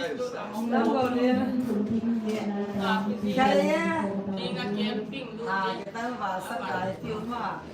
Langgau dia. Kaya kita bahasa kaya tiuma.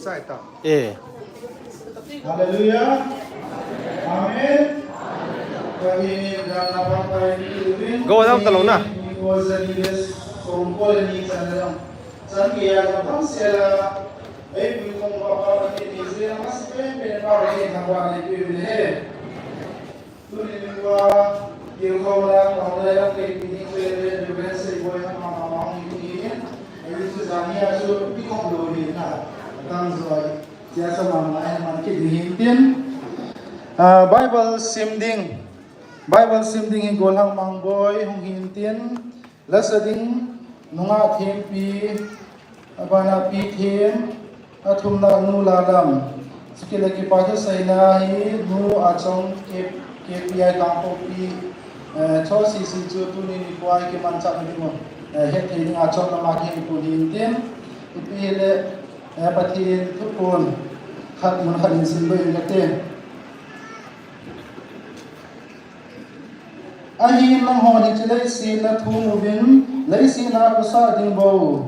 sai ta. Haleluya. Amin. Kami dan apa ini. Go dalam talong na. Songkol ni sanadang. Sankia kapang sila ay kung apa ini sila mas pinapawag ni kawan ni Biblia. Tuloy ko yung kawan ang mga kay pinipili yung sa iba yung mga ini. Ay itu zania so pikong lori na. Tang zoy. Siya sa mga man kidihintin. Bible simding hinggolang mangboy hong hintin lasading nunga thempi abana pithem athum na nu ladam sikila ki patha saina hi nu achong KPI kampo pi cho si chu tu ni kwai ki mancha ni mo he thei ni achong na ma ki pu hintin ipi le pathin thupun khat mun khanin sin bo ingate ahi long ho ni chile si na thu mubin lấy si na kusa ding bo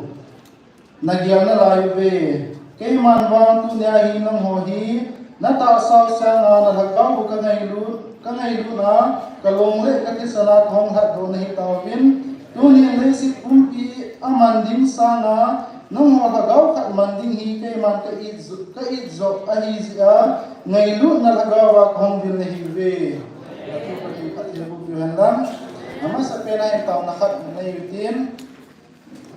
nagyan na lai ve ke man wang tu nya hi long ho hi na ta sa sa na lagaw ka ngai lu na kalong le ka ki sala thong ha do nahi taw bin tu ni le si pum pi aman dim sa na nong ho lagaw ka man ding hi ke man ka i zo ahi zia ngai lu na lagaw wa khong bin nahi ve Yuhandan, nama sepena yang tahu nakat menayutin,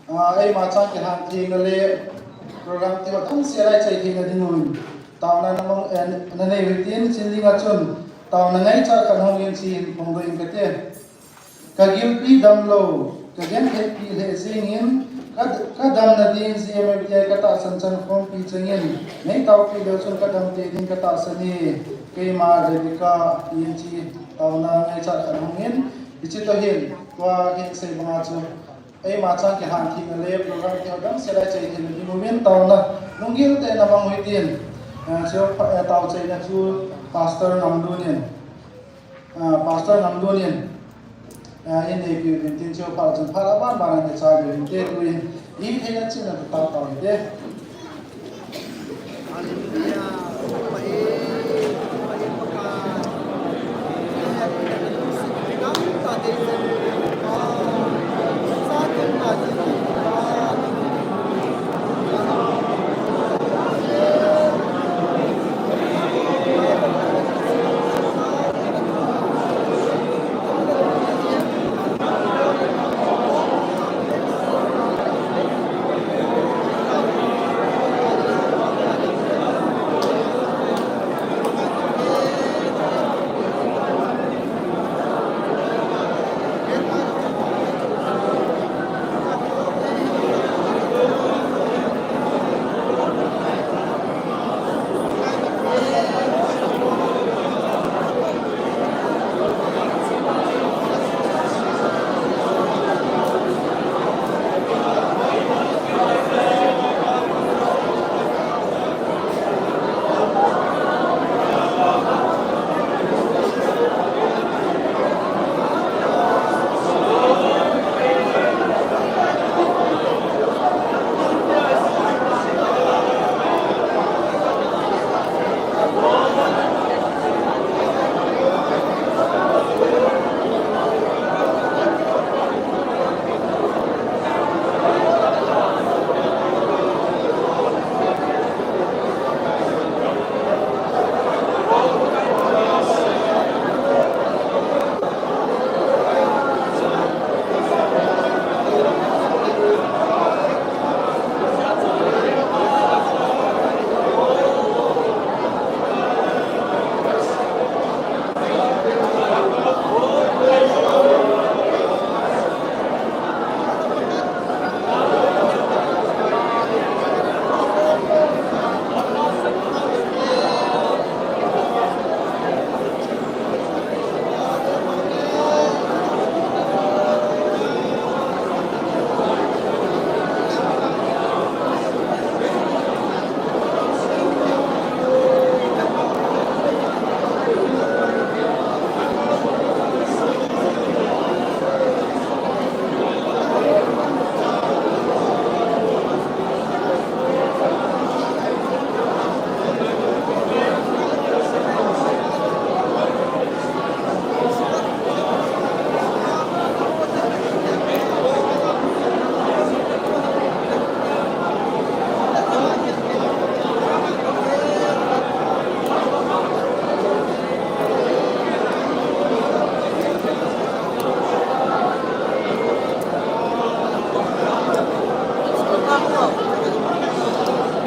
macam kehan tinggal program tiba tahun siapa cai tinggal dingun, tahun nama menayutin cili ngacun, tahun nangai cara kanong yang cili menggoing kete, kagilpi damlo, kagian happy lezingin, kadam nadin siapa biaya kata sancan kompi cengin, nai tahu pi dosun kadam tedin kata seni, kema dedika inci tahun nangai cara kanongin. Dicitohin kwa kin say mga chu ay macang ke hanti na le program ke odam sila chay hin di moment taw na nunggil te na manguitin so taw chay na chu pastor namdunin in e pi tin chu pa chu para ban ban ne cha ge te tu in i the na chu na taw de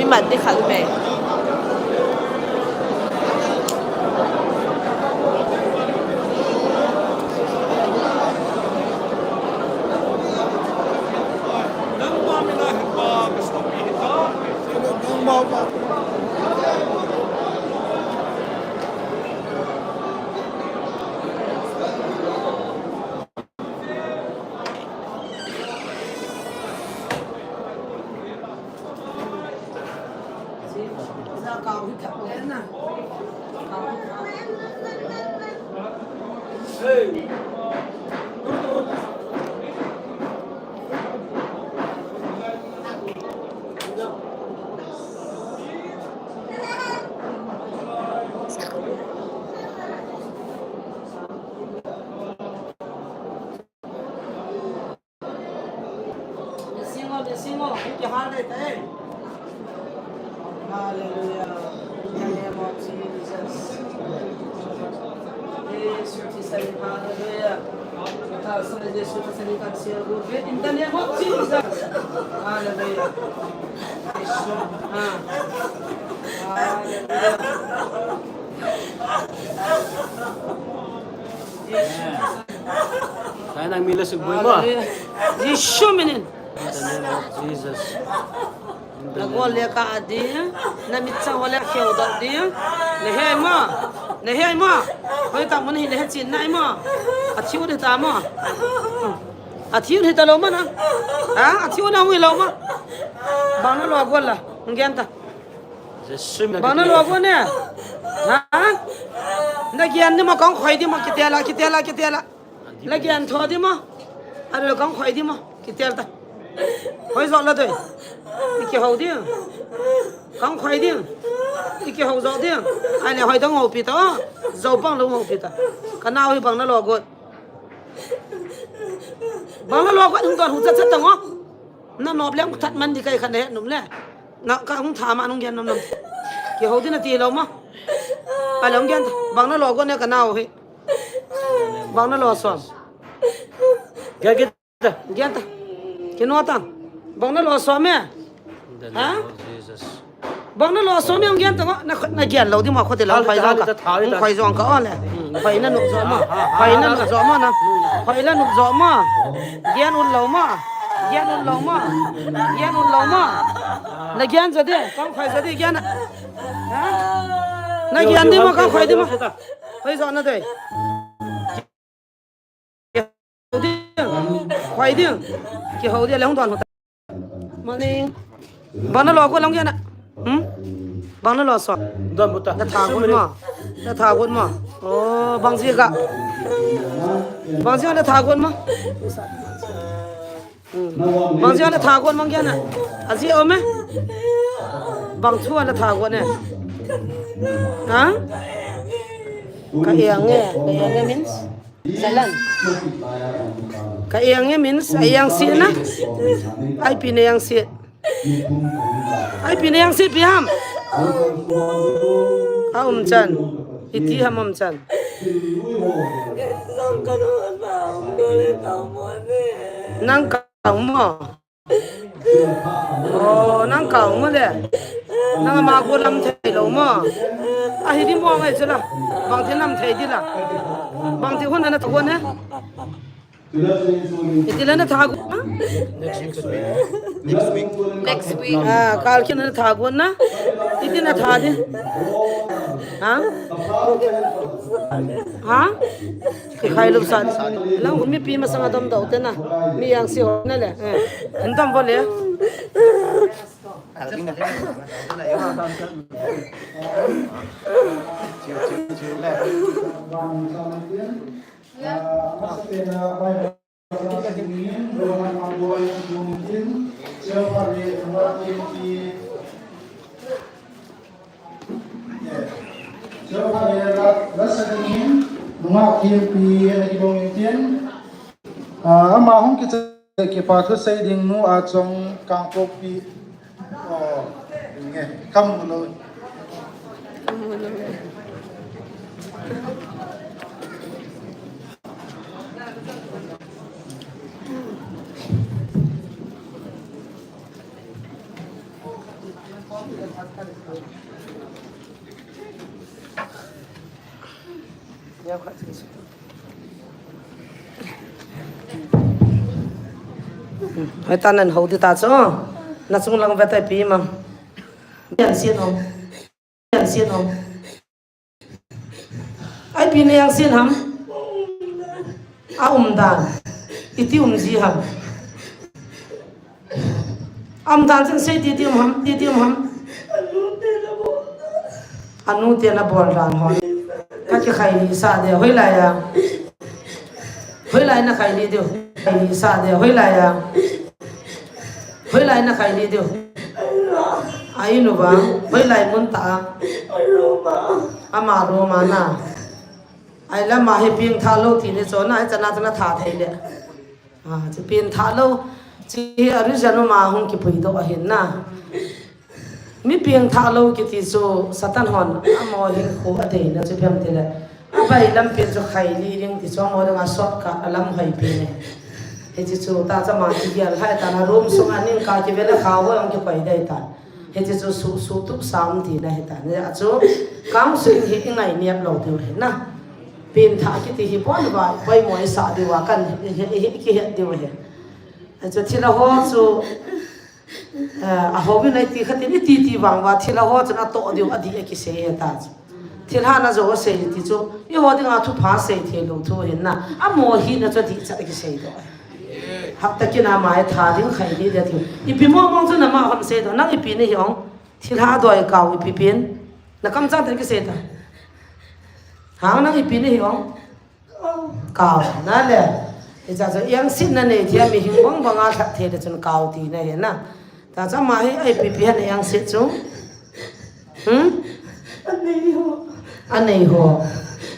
mi mat đi khăn bè Singo, cái hai đây thế. Hallelujah. In the name of Jesus. Hallelujah. In the name of Jesus. Hallelujah. Kaya nang mila sugboy mo. Yeshua minin. In the name of Jesus. Nagwala ka adi, namitsa wala kiyawda adi, lehe ma, hoy ta mun hi lehe chin nai ma, athiu de ta ma, athiu de ta lo ma na, athiu na wi lo ma, bana lo gwala, ngen ta, bana lo gwa ne, na gian ni ma kong khoi di ma kitela, la gian tho di ma, aro kong khoi di ma kitel ta, hoy zo la doi. Iki hậu đi, không khoai đi, iki hậu dầu đi, anh này hỏi tao ngầu pít đó, dầu bằng lâu ngầu pít à, cái nào thì bằng nó lò gột, chúng ta hút chất tao nó nộp lắm thật mình đi cái khăn đấy đúng lẽ, nó các không thả mà nó ghen nằm, cái hậu đi là tiền lâu mà, anh ông ghen, bằng nó lò gột này cái nào thì, bằng nó lò xoàm, ghen ta, cái nó tăng, bằng nó lò xoàm à. Bang nó lo số miếng gen tao nó gen lâu đi mà có thể lâu phải rồi cả, phải rồi cả này, phải nó nụ gió mà, phải nó nụ gió mà nè, phải nó nụ gió mà, gen un lâu mà, nó gen rồi đấy, con phải rồi đấy gen à, nó gen đi mà con phải đi mà, phải rồi nó đấy, phải đi, cái hậu đi lấy không toàn một, mà đi. Bang nó lo ko long gen à, bang nó lo so, nó thả quân mà, bang gì cả, nó thả quân mà, bang gì nó thả quân bang gen à gì ôm ấy, bang chua nó thả quân này, cái yang means jalan, cái yang means yang sih na, ai pin yang sih. Ai pin yang si piham, Chan, iti ham Chan. Nang kaung mo, nang kaung mo le, nang mago lam thay lo mo, di mo ngay sila, bang ti lam thay di la, bang ti hon na tuwan ha. Iti na thago next week kal kin na thago na iti na thade ki khailu san lang mi pi ma sanga dom do te na mi yang si ho na le ndam bole ama hong ki pa thu sei ding nu a chong kang pok pi nge kam lo hai ta nan ho ti ta cho na chung lang ve tai pi ma yan xiên không yan xiên không ai pi ne yang xiên ham a dan iti gì ham dan chân xây ti ham anu te na bol ran hon ka ki khai ni sa de hoi lai na khai ni deu khai ni sa de hoi lai na khai ni deu ai nu ba hoi lai mun ta ama ro ma na ai la ma he ping tha lo ti ne cho na ai chana tha thei le chi pin tha lo chi ari janu ma hung ki pui do a hin na mi ping tha lo ki ti so satan hon amo hin ko a de na chi phem te le a bai lam pin cho khai li ring ti so mo da shot ka alam hai pi ne he chi chu ta cha ma chi ya hai ta na room sung aning ka ki vela khaw ang ki pai dai ta he chi chu su tu sam ti na he ta ne a chu kam su hi ngai niap lo tu he na pin tha ki ti hi pon ba bai moi sa di wa kan hi ki he di wa he a chu thila ho chu a ho bi nai ti khati ni ti wang wa thila ho chu na to di a di ki se he ta thil ha na zo se ti chu i ho ding a thu pha se the lo thu hin na a mo hi na chu di cha ki se do hak ta ki na mai tha ding khai di de thi i pi mo mong chu na ma ham se do nang i pi ni hi ong thil ha do ai kaw i pi pin na kam cha ta ki se ta ha nang i pi ni hi ong kaw na le i cha zo yang sin na ne thia mi hing bang bang a thak the de chun kaw ti na he na ta cha ma hi ai pi pi han yang se chu anh này ho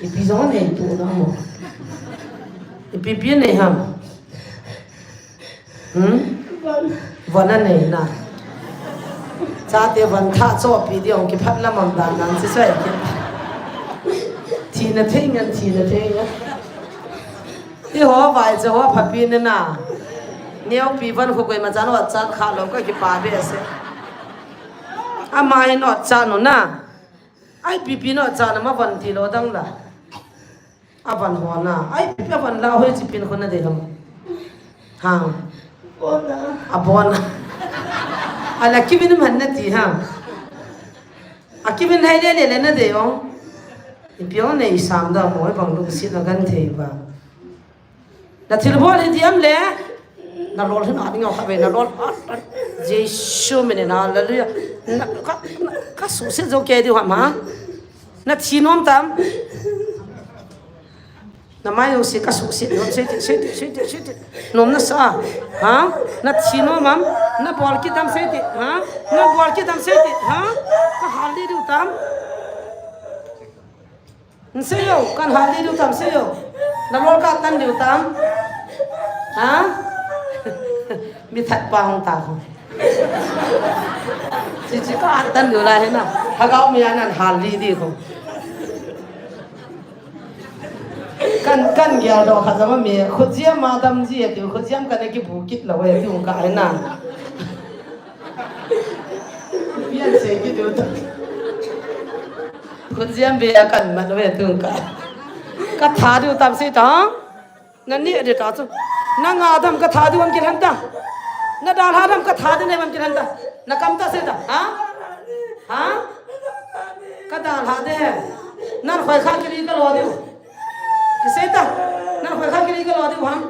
ipi gió này tụ nó một ipi biến này hầm vẫn anh này nè cha tiêu vẫn thà cho pi đi ông kịp phát làm mầm đàn nắng sẽ xoay kịp thì nó thế nhá đi ho vài giờ ho phát pin nè nếu pi vẫn không quay mà cha nó cha khá lâu cái kịp ba bê sẽ à mai nó cha nó nè ai pipi no cha na ma van ti lo dang la avan ho na ai pipi avan la hoi chi pin khon na de lam ha bona abona ala kibin man na ti ha a kibin hai le na de yo ipyo nei sam da moi bang lu si na gan the ba na thil bol hi diam le na lol hin a ding ka be na lol jesu mene na la lu ka su se zo ke di wa ma na thi nom tam na mai yo se ka su se nom se nom na sa ha na thi nom mam na bol ki tam se ti ha na bol ki tam se ti ha ka hal di du tam nse yo kan hal di du tam se yo na lol ka tan di tam ha mi that pa hong ta không chỉ có ăn tân điều này thế nào thằng ông mi ăn hàn đi đi không căn nghèo đó khá giống mi khốt diêm mà đâm gì thì khốt diêm cái này cái bù kít là vậy thì không cái nào biết gì cái điều đó khốt diêm về cần mà nó về thường cái thà điều tạm sẽ đó nó nhẹ để đó chứ nó ngà thầm cái thà điều ăn kia hắn ta na dal hadam ka tha de ne mam kiran ta na kam ta se ta ha ka dal ha de na khoi kha ki ka lo de ki se ta na khoi kha ki ka lo de ham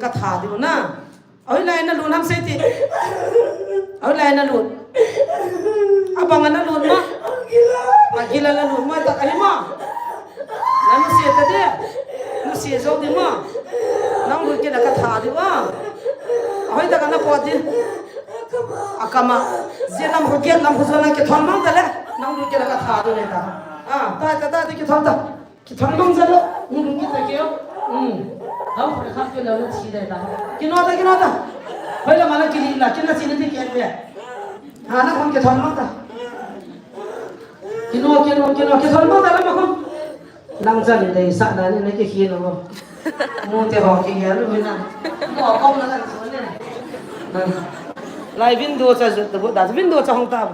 ka tha de na oi lai na lun ham se ti oi lai na lun abang na lun ma agila la lun ma ta ai ma na mu se ta de mu se zo de ma nang lu ki da ka tha de wa hoi ta kana poti akama zenam hoget nam khuzana ke thon mang dale nang lu ke la tha do ne ta ta ki thon ta ki thon mang zalo lu ki ta ke dau kha ke la lu chi de ta ki no ta hoi la mala ki la ki na chi ne ke be ha na khon ke thon mang ta ki no ke thon mang dale ma khon nang zan de sa na ne ke khi no mu te ho ki ya lu na mo kom na kan so ne lại window cho tự bộ đã window cho không ta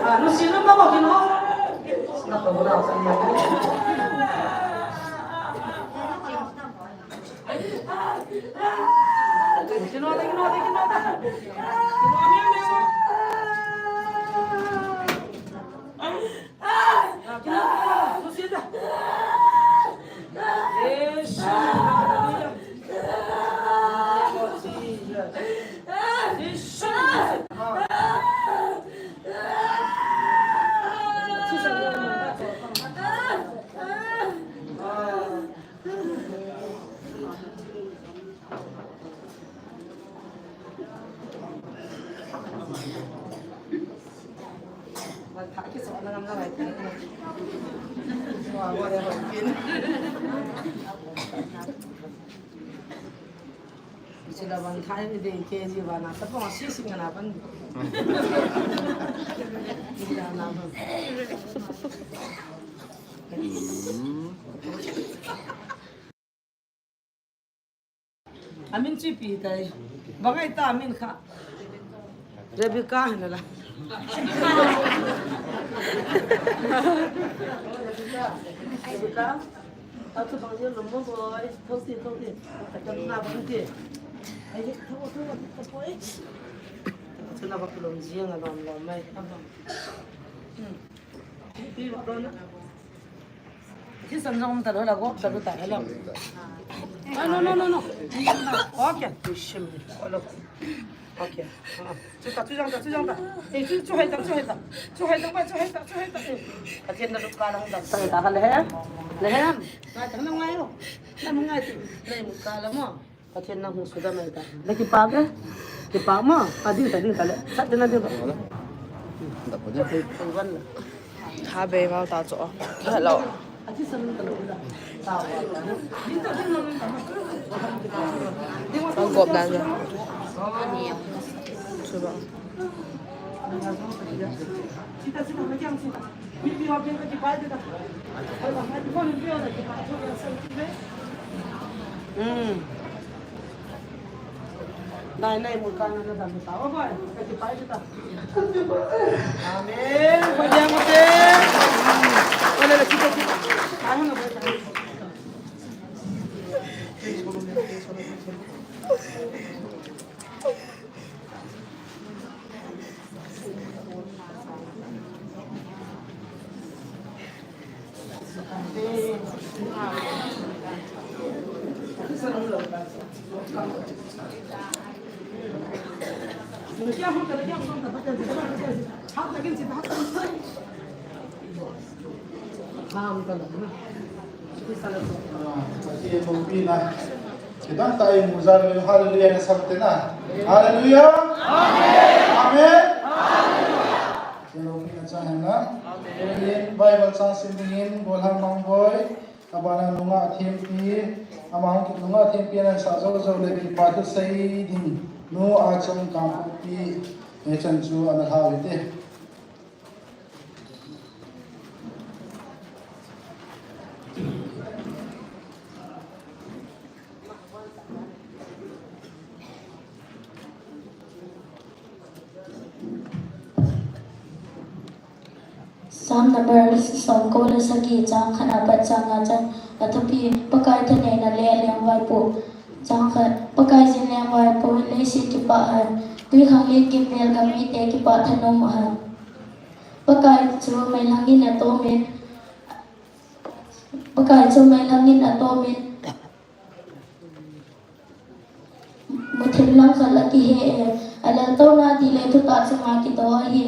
nó xin lắm đâu mà nó không có nào sang mà cái nó cái sọ nó nằm ra này wow wow đẹp kiến chỉ là bằng khai thì cái gì mà nó sắp bằng xí xí cái nào vẫn đi ra làm amin chỉ pi đây bằng cái ta amin khá Rebecca này là Rebecca tao cứ bằng nhiêu lắm rồi không tiền phải cầm nào bằng tiền ấy thôi thôi cho nó bắt lồng riêng là làm mày không đi vào đó nữa chứ sân rong ta đó là góp ta đó tại lắm no ok ok chú rong ta ê chú hay ta cái tiền nó cá lắm ta sai ta lehem ngay thằng nó ngay không nó ngay thì lấy một cá lắm mà cái tiền nó không sudah mấy ta lấy cái pa mà đi ta lấy sát đến đây rồi他背包打走，太老。 Con cọp đàn rồi. Chưa bảo. Này một con nó làm một táo vậy, cái gì phải chứ ta? Amen. Quay đi một tí. Quay đây là chị. Ai không được vậy? Jadi mungkin kita tahu muzal haleluya na sabte na. Haleluya. Amen. Kalau kita cakap na, ini Bible sang sendingin bolhang mangboy, abana lunga thempi, amang lunga thempi na sa zo lagi patu say din. No achang kampi echan chu anahawite. Psalm number 2 ko la sagi chang khana pa changa chan athapi pakai thane na le lem vai po chang khat pakai jin lem vai po le si ki pa han tui khang le ki mel ga mi te ki pa thanom han pakai chu mai langi na to men pakai chu mai langi na to men muthil lang khala ki he ala to na di le tu ta changa ki to hi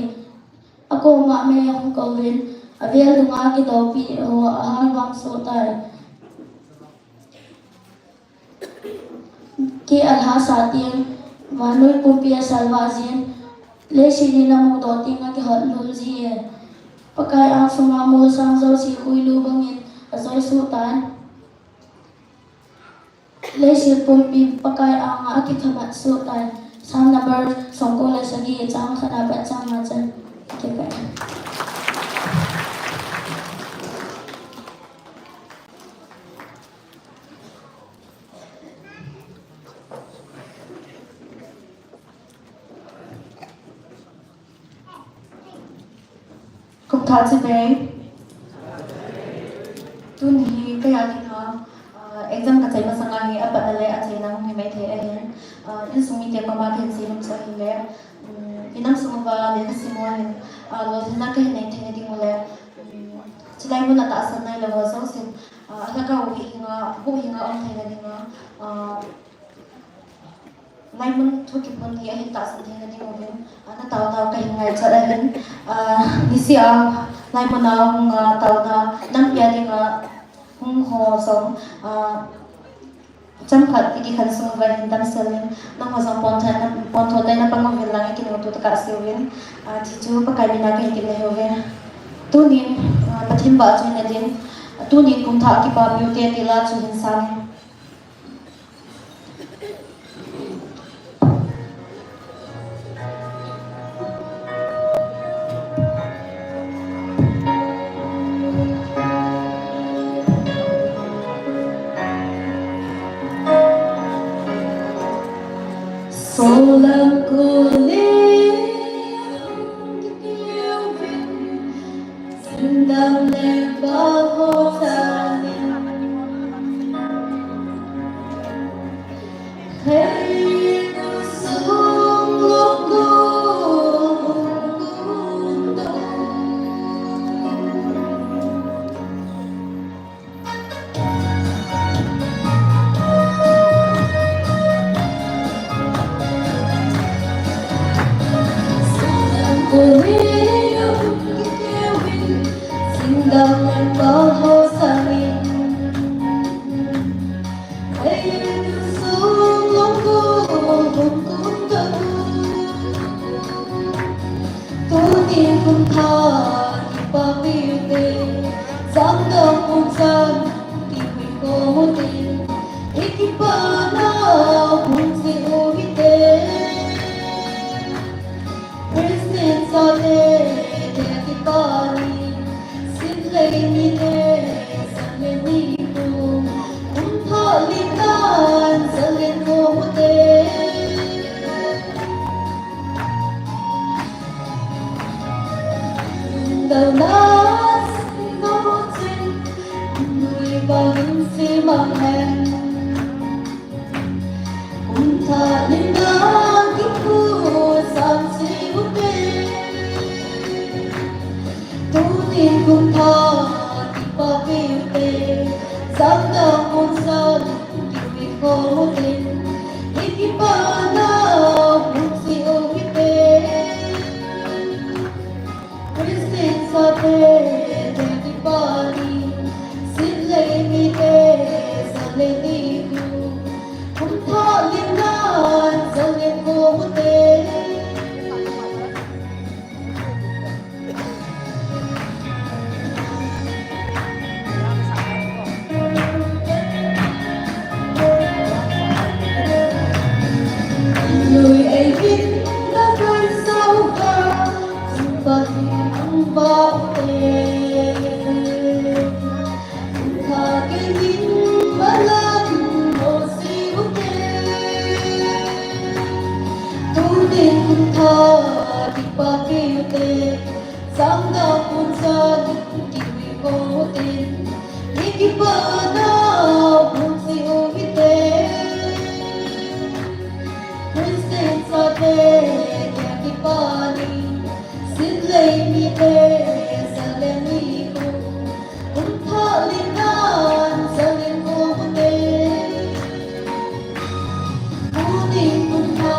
ako ma me ang kawin avial dunga ki do pi o ahal wang so tar ki alha satin manoi pumpia salvazin le sini na mo do tinga ki hot lul ji pakai ang suma mo sang zo si huilu bangin azoi sultan le si pumpi pakai ang aki khamat sultan Psalm number 2 ko la sagi chang khana ba chang ma chan okay. thả chỉ về tu ni cái gì đó exam cái mà sang ngày apa nale aja nang ni mai the ahen in sumi te pama the si num sa hile inam sumwa le simwa hin lo thina ke nei the ding le chilai mun ta san nai lo so sin ala ka hu hinga on the ding lai mun thu ki pon hi ahen ta san the ding mo ana taw ka hinga cha ahen ni si lai mun na taw na nam pya ding ho song chăm phật thì khẩn sung và hình tâm selen nang ho song pon thon dai na pang vil lang ki no tu ka siwin chi chu pa kai bina ke ki le hove tu nin pathim ba chu na din tu nin kum tha ki pa mi te ti la chu hin sang Solam kulit yêu vinh xin đam lên bao hồ sa thấy sông lúc đam lên bao hồ sa thấy sông lúc tu tiên cùng tha ki pa vi te sam dam un san ki vi ko tin ikipana kun si o vite Christian sa te ki pani Lady Saleni ko Umpalitan Saleno Mute Danas Notin Nui Bagin Si Mahen Umpalitan Kiku Sam Si Mute Tunin kum tha ki pa vi te sam da mun san ki vi ko tin iki pa na mun si o ki te Christin sa te ki pa ni sin le ni te sa le ni ku kum tha lin nan sa le ko te người ấy biết đã quên sao cả và không bao tề thà cái nhìn mà lần một si quốc tế tu tin thà đi qua kêu tề sáng đau buồn gian kêu cô tin đi kịp bờ nào buồn si ô tề Christian sa te ki pani sin lei mi te sa le mi ko tha linan sa le ko te Uni kun tha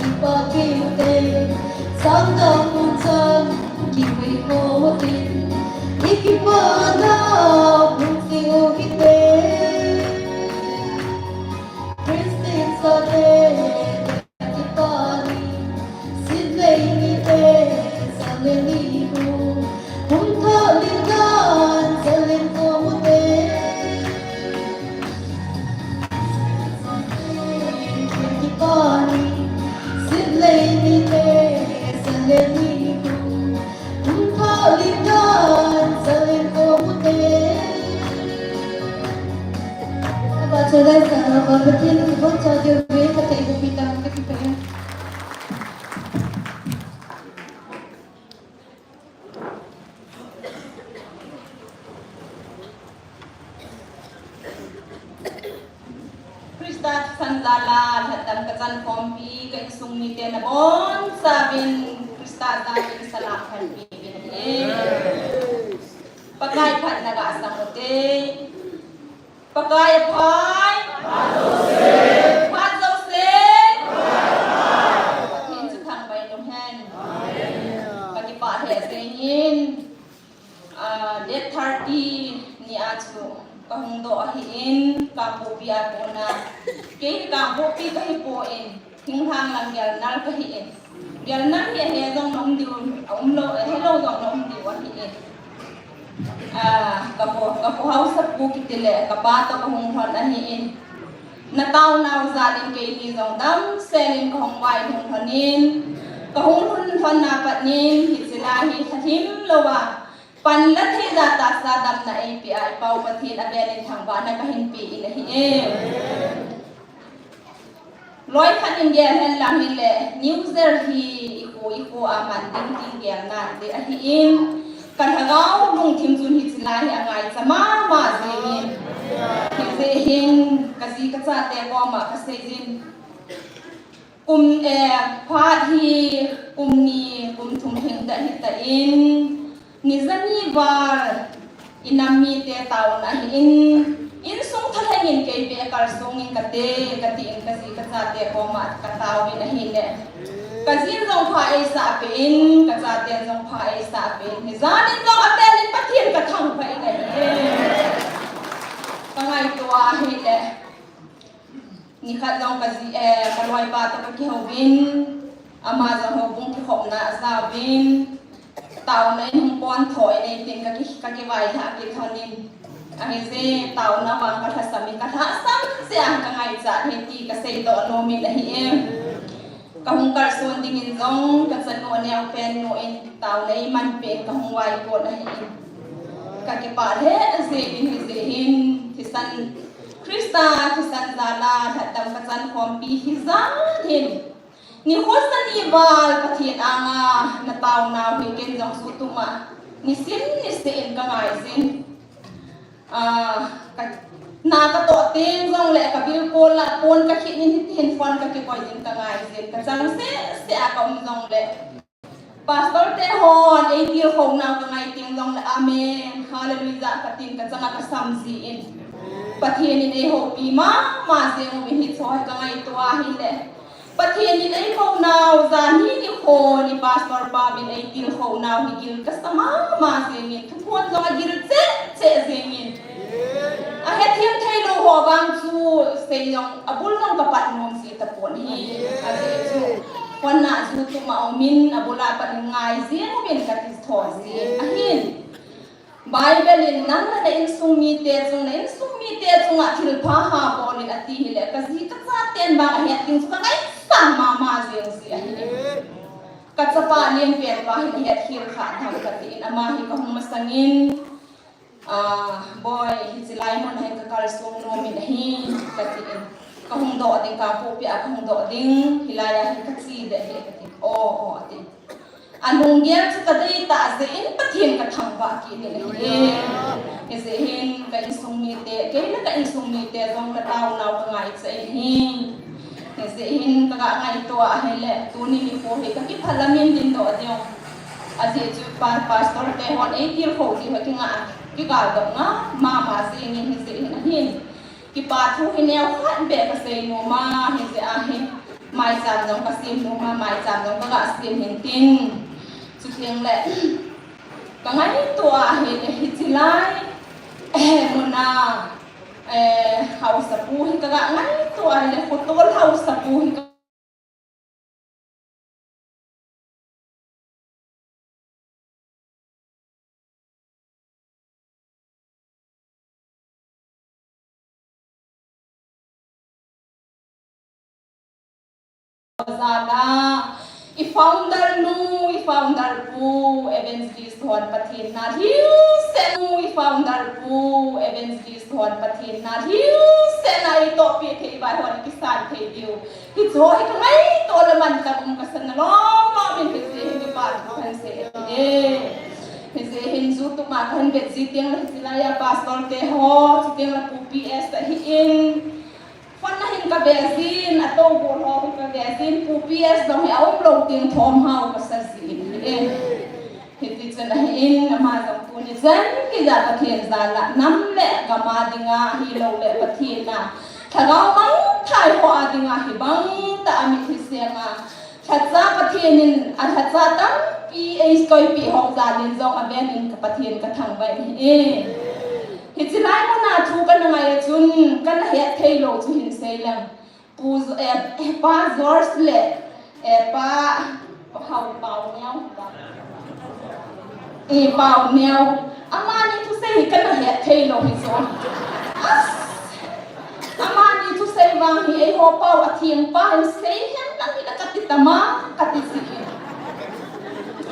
ki pa ki te sang da kun san ki wi ko tin iki pa na kun si o ki te Christian sa te Saudara sahabat bertin untuk saja gue kata ibu bintang kita ya. kacan kompi ka isung ni te na bon sabin Krista sabin salakan bibin pakai pat naga asang te pakai pai pat se hin chu thang bai dong hen pagi pa he sein date 30 ni achu kahung do ahin kampo pia pona ke kampo pi kahi po in thing hang lang yal nal kahi in yal nal he he dong nom diu lo hello dong nom diu ahi in kapo house pu kitile kapato kahung thon ahi in na tao naw zalin ke ni dong dam selin kahung wai hung thonin kahung thon na patnin hitsinahi thim lowa pan la the da ta sa dam na API pau pathin abelin thang ba na kahin pi in hi loi khan in gel hen lang hi le user hi iko aman ding gel na de hi in kan hagau lung thim chun hi chila hi angai chama ma zein hi zein kazi ka cha te ko ma ka sejin phat hi ni thum thing da hi ta in nizani var inami te taw na in sung thalangin ke be kar sung in kate in kasi kacha te ko ma ka taw in hi ne kazin jong pha ai sa pe in kacha te jong pha ai sa pe ni zanin jong apelin pathian ka thang pha in ai kangai to a hi le ni khat jong kazi kalwai pa to ki hobin ama jong hobung ki khop na sa bin tàu này không quan thổi này tiền các cái vài thả cái thằng nên anh sẽ tàu nó bằng các thằng sắm các thằng sắm sẽ ăn các ngày trả hết thì các xây tổ nô mình là hiện các hung cả xuân thì mình giống các dân nô neo pen nô in tàu này man pen các hung vài cột là hiện các cái bà thế sẽ in thì san Krista thì san Zala thật tâm các dân khom pi thì giá hiện ni hosan ibal pathian anga na taw na hi ken jong su tuma ni sin ka ngai sin na ka to tin jong le ka bil ko la pon ka khit ni tin fon ka ke koi din ka ngai sin ka jang se a kom jong le pastor te hon e tir khong na ka ngai ting jong le amen hallelujah ka tin ka jang ka samzi in pathian ni e ho pi ma je mo hi choi ka ngai to a hi le pathian ni ai khâu nào gian hi ni kho ni pastor ba min ai til khâu nào hi gil kasama ma zengin thuon jong gil che zengin a he thiam thai lo ho bang chu se yong abul nong kapat nom si ta pon hi a se chu pon na chu tu ma min abula pat ngai zin min ka ti tho zin a hin Bible in nang na in sumi te chung a thil pha ha bol in ati hi le ka zi ka cha ten ba he ting chu ka ngai sama ma zeng si a hi ka chapa lien pen ba hi he thil kha tham ka ti in ama hi ka hum masangin boy hi chilai mon hai ka kal sung no min hi ka ti in ka hum do ding ka pu pi a ka hum do ding hilaya hi ka chi de he ka ti o ti anung gel chu ka dei ta ze in pathian ka thang ba ki ni le ze hin ka isung mi te ke na ka isung mi te jong la taw naw ka ngai che hi ze hin ka ga ngai to a hele tu ni mi ko he ka ki phalamin din do dio a je chu pastor te hon e tir kho ki ha ki nga ki ga do nga ma ze ni hi ze hin ki pa thu hi neo khat be ka se no ma hi ze a hi mai cham jong ka sim no ma mai cham jong ka ga sim hin tin chu theng le ka ngai to a hi chilai mona house pu hi ka ga ngai to a le khotol house pu hi Zala i-founder pu evangelist hon pathin na hiu sen i-founder pu evangelist hon pathin na hiu sen ai to pi thei bai hon ki san thei diu ki joy ka mai to la man ka ka san na lo min ki se ni pa kan se he se hin zu tu ma kan bet ji tiang la ya pastor te ho tiang la pu ps ta hi in fon na hin ka bezin ato bol ho ka bezin pupias dong ya om lo ting thom hau ka sa zin hiti chana in ma dong puni zan ki da pathian zala nam le ka ma dinga hi lo le pathina thagau mang thai ho adinga hi bang ta ami thisenga thatza pathianin a thatza tam pi e skoi pi hong zalin zong abenin ka pathian ka thang bai hiti lai mo na thu kan ngai chun kan he thei lo chu hin sei lam pu pa zors le pa hau pau nhau pau nhau amani tu sei kan he thei lo hi zo amani tu sei wang hi e ho pau a thiang pa hi sei hem lang hi la katitama katisi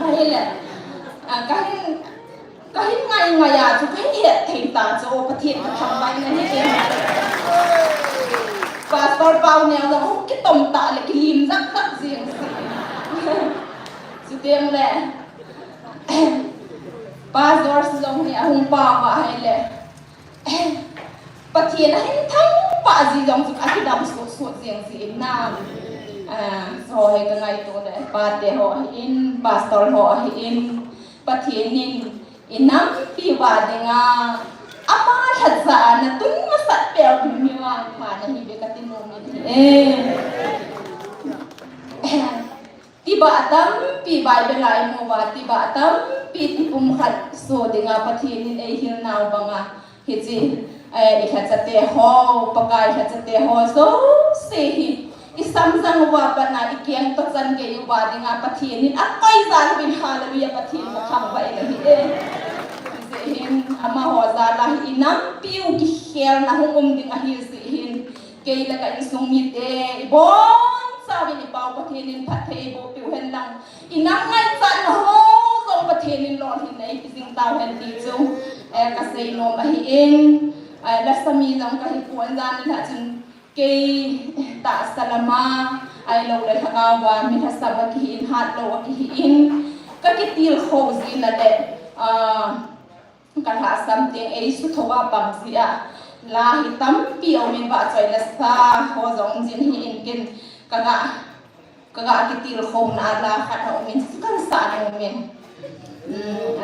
hai le cái ngày à chú cái hiện thành ta cho cái thiện cái thằng bay này hết trơn và tôi bao nhiêu rồi không cái tầm tạ lại cái lim rắc rắc riêng chú tiếng lệ ba giờ xong này không bao mà hay lệ và thiện hay thắng bà gì giống chú cái đầm sốt riêng gì nam rồi cái ngày tôi đấy ba để họ in ba store họ in ba thiện in inam piwa denga apa hadza na tun masat pel miwa ma na hi be katin mo tiba atam pi bai be lai mo wa tiba atam pi tipum khat so denga pathin ei hil naw banga hi chi e khatsate ho pakai khatsate ho so se hi isam zang wa bana ikyang patsan ke yu ba denga pathin in akai zan bin halawiya pathin ma khang bai la hi hin ama ho za la inam piu ki khel na hum ding a hi si hin ke la ka isung mi te bon sa bi ni pau pathin in phathei bo piu hen lang inam ngai chan ho zong pathin in lon hin nei ki sing taw hen ti chu ka sei no ma hi in la sami jang ka hi puan zan ni ha chun ke ta salama ai lo le thanga wa mi tha sa ba ki in hat lo ki in ka ki til kho zin la de kan ha something ei su thowa pam zia la hi tam pi o min ba choi la sa ho zong jin hi in kin kaga ki til kho na la khat ho min kan sa no min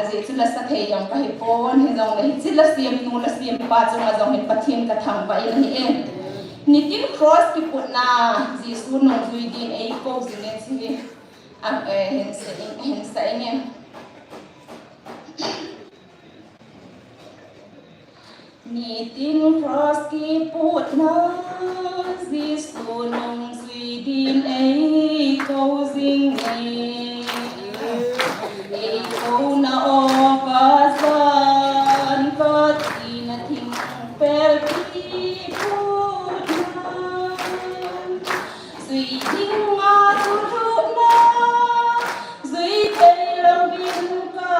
azi chu la sa thei yong ka hi pon hi zong le hi chi la siam nu la siam pa chu ma zong hin pathin ka thang ba in hi nitin cross ki put na jisu no zui din ei ko zin ne chi hen sa in nitin cross ki put na jisu nong zui din ei ko zing ei ko na o ka san ka ti na thing per ki put na zui din nga tu thu na zui thei lam bin ka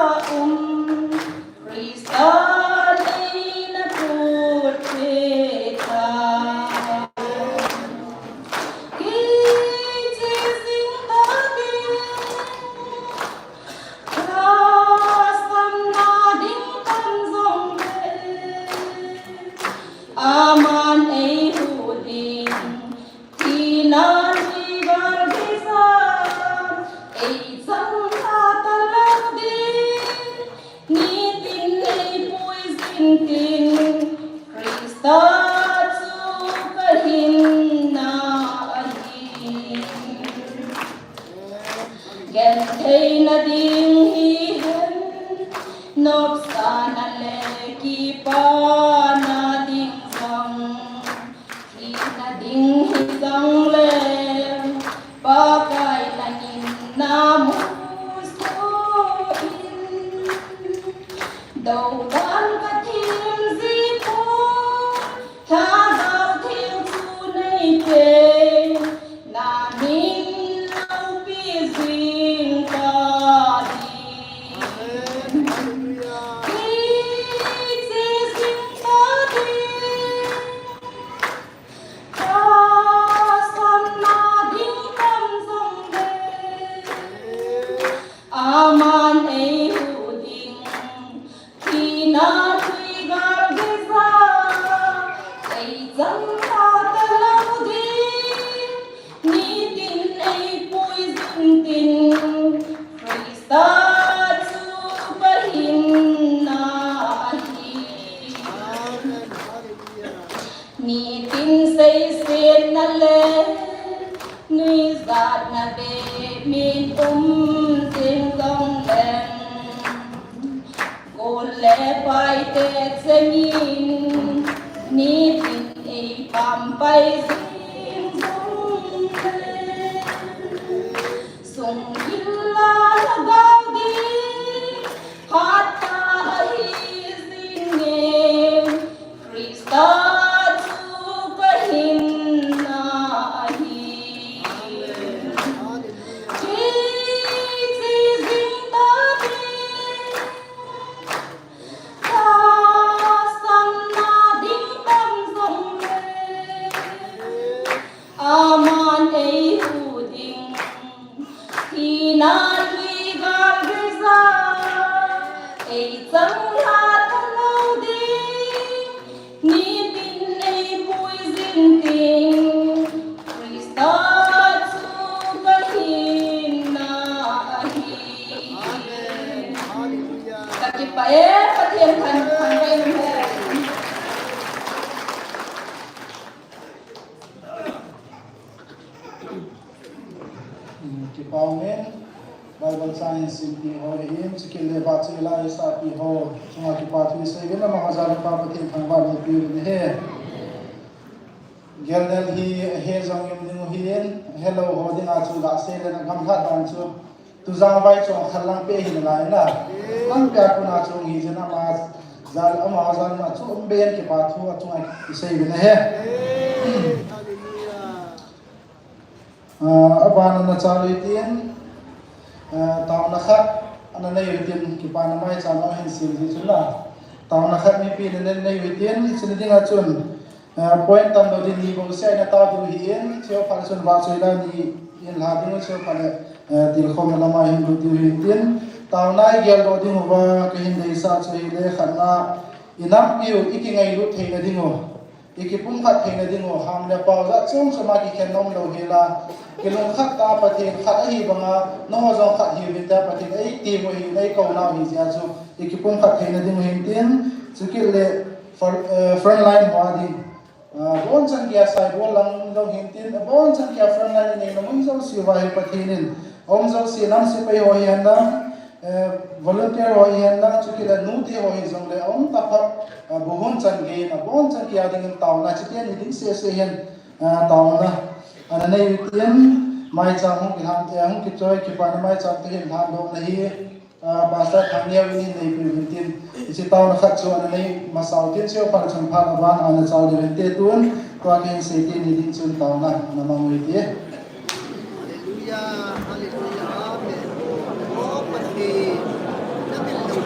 Krista giạt na về min tiếng dòng đèn gôn lẽ bay tết zengin ni tin ei pam bay zing dòng đèn sung illa lagaw di hata hi zingem Krista aman ei huding hinan wi gar geza ei chang la thalo ding ni tin ei pui zin ting Krista chu ka hin na hi takipae pathian khan khan kai me Paumen Bible Science in ho him sikile ba chila isa pi ho chunga ki pathu se gena ma hazar pa pati thangba ni pi ni he gelnel hi he jong yum ding hiin hello ho ding a chu ga se le na gam tha dan chu tu jang vai chong khalang pe hin lai na lang ka ku na chu hi jena ma zal ama hazar na chu ben ki pathu a chunga ki se gena he abana na chali tin taw na khat ana nei tin ki pa na mai cha no hin sim ji chula taw na khat mi pi ne nei tin sin dinga chun point tam do din ni bo se na ta du hi en cheo pa chun ba choi la ni in la ding cheo pa le til khom na ma hin du ti hi tin taw na gel do ding wa ke hin dei sa choi le khana inam piu ikingai lu thei na dingo ikipum khat thei na dingo ham le paw za chung sama ki khenom lo hela kilong khat ta pathin khat hi banga no zo khat hi bin ta pathin ei ti mo hi nei ko na hi ja chu ikipum khat thei na dingo hin tin chukil le front line wa di bon chang kya sai bon lang lo hin tin bon chang kya front line nei no mun zo si wa hi pathinin om zo si nam si pe ho hi anda volunteer ho hi anda chukil nu ti ho hi zong le om ta pha bohon chan ge na bon chan kya ding taw na chitian ni ding se hen taw na ana nei tian mai cha hong ki han te hong ki choi ki pa na mai cha te hin han dom na hi ba sa thangya wi nei pi tin chi taw na khat chu ana nei ma saw tin cheu par chang pha na ban ana chaw de te tun to ken se ti ni din chun taw na na ma ngoi ti hallelujah hallelujah amen o pati na tin lo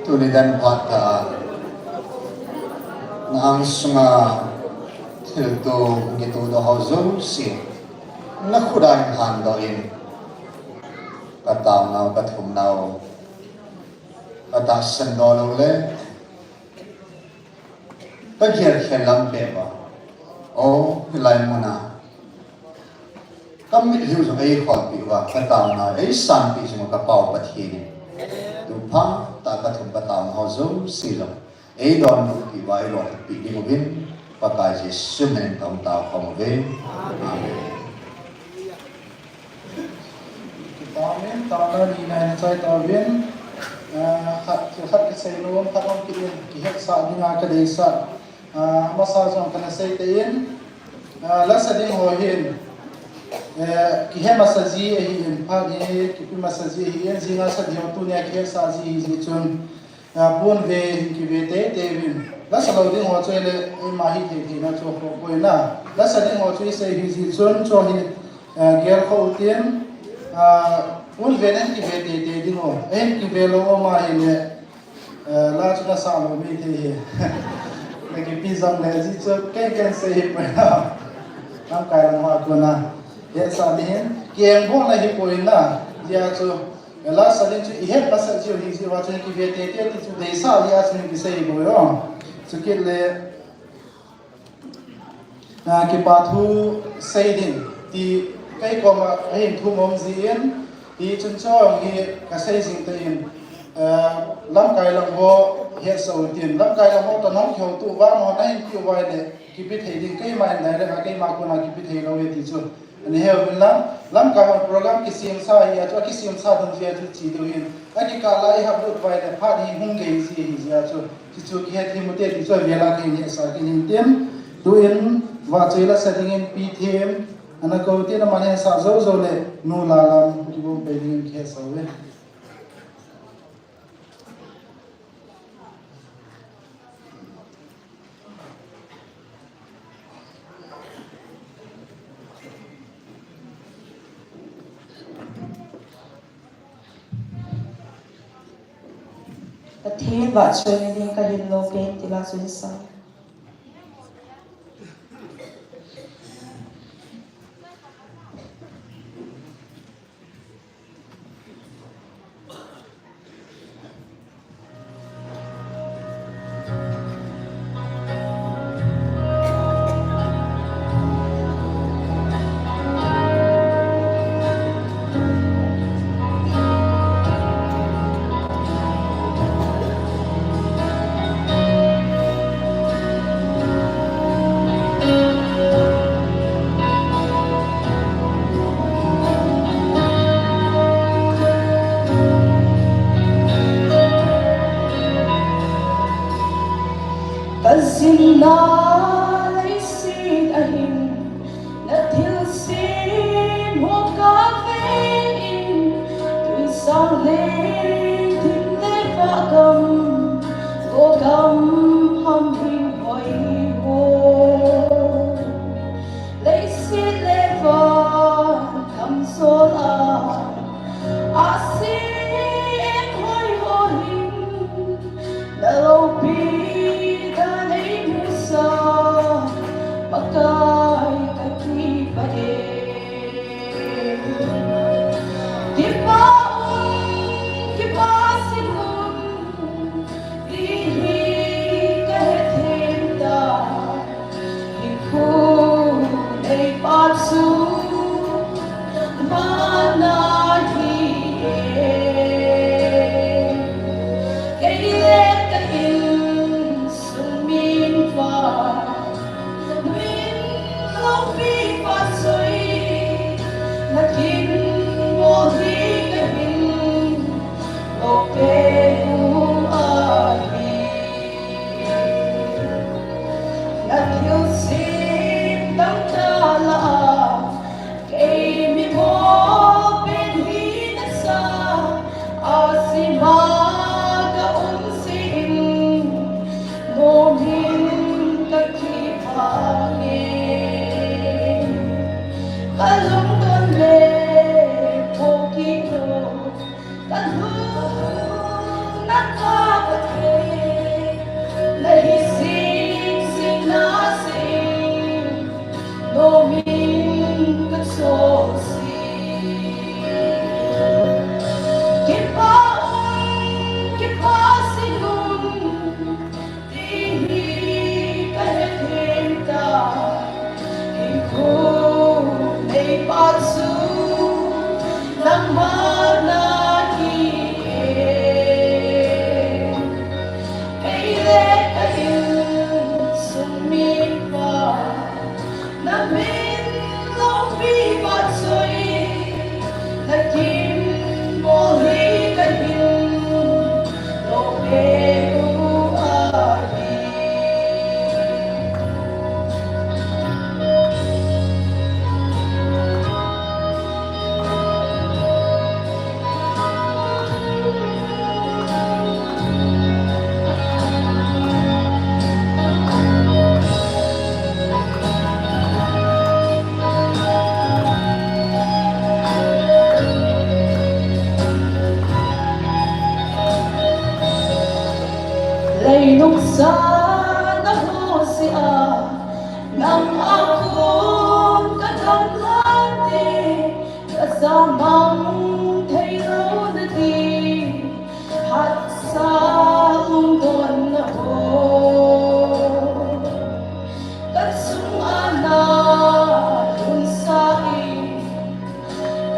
Tulidan pata na ang sunga tilto gitu do hozum si na kudan hando in kataw na patum nao katasan dolong le pagyar helam peba o hilay mo na kami hiu sa ay khot pi wa kataw na ay san pi sa kapaw pathi Tumpang takat humpatang hozum silong. Don buki wa ilo pi dimubin pakai Yesus men tong tao kamubin. Amen. Amen. Tauna ni na cai tawin. Khat kisai lom khatong kiin kihet sa dinga ka desa. Masa jong kana sai tein. La sading hohin. Kihe masaji ehin pagi kipi masaji ehin zinga sa diyo tu niya kihe sa ji chun bun ve kibete tevin la sa lo ding ho chwe le mahi the na cho ko ko na la sa ding ho chwe se hi ji chun cho hi ger kho tien bun ve nen kibete te ding ho en kibelo o ma hi le la chu na sa lo mi the hi le kipi zam le ji cho ken se hi pa na am kai lang ma ko na ya salihin kieng bo na hi poin na ya chu la salin chu ihe pasal chu hi ji wa chu ki ve te te chu de sa ya chu ki sei bo yo chu ki le na ki pa thu sei din ti kai ko ma hin thu mom ji en ti chun cho hi ka sei jing te in lam kai lang bo he so tin lam kai lang bo ta nong kheu tu wa no nai ki wa le ki pi thei din kai mai dai ra kai ma ko na ki pi thei lo we ti chu ani heu bin lam ka hon program ki sim sa hi atwa ki sim sa dun je tu chi do hin aki ka lai hab du bai le pha ni hung ge ji hi ja chu chi chu ki he thi mu te ti chu vela ki ni sa ki nin tem du in wa chei la sa ding in pi them ana ko ti na mane sa zo zo le nu la lam ki bom pe ding ki sa we Thế vợ chơi nên đi cái đình lô bên thì là xuyên sao Kazina lấy xin ahin na thiếu xin ho cà phê in tuy sang lên thím lê vạ cầm cô cầm hâm hình hỏi hồ lấy xin lê vạ cầm số la xin hỏi hồ hình na lâu bi pakai kaki pade kipasinun dihi kahetenda iku ei patsu manahi keile kahin sumin fa Kalung don le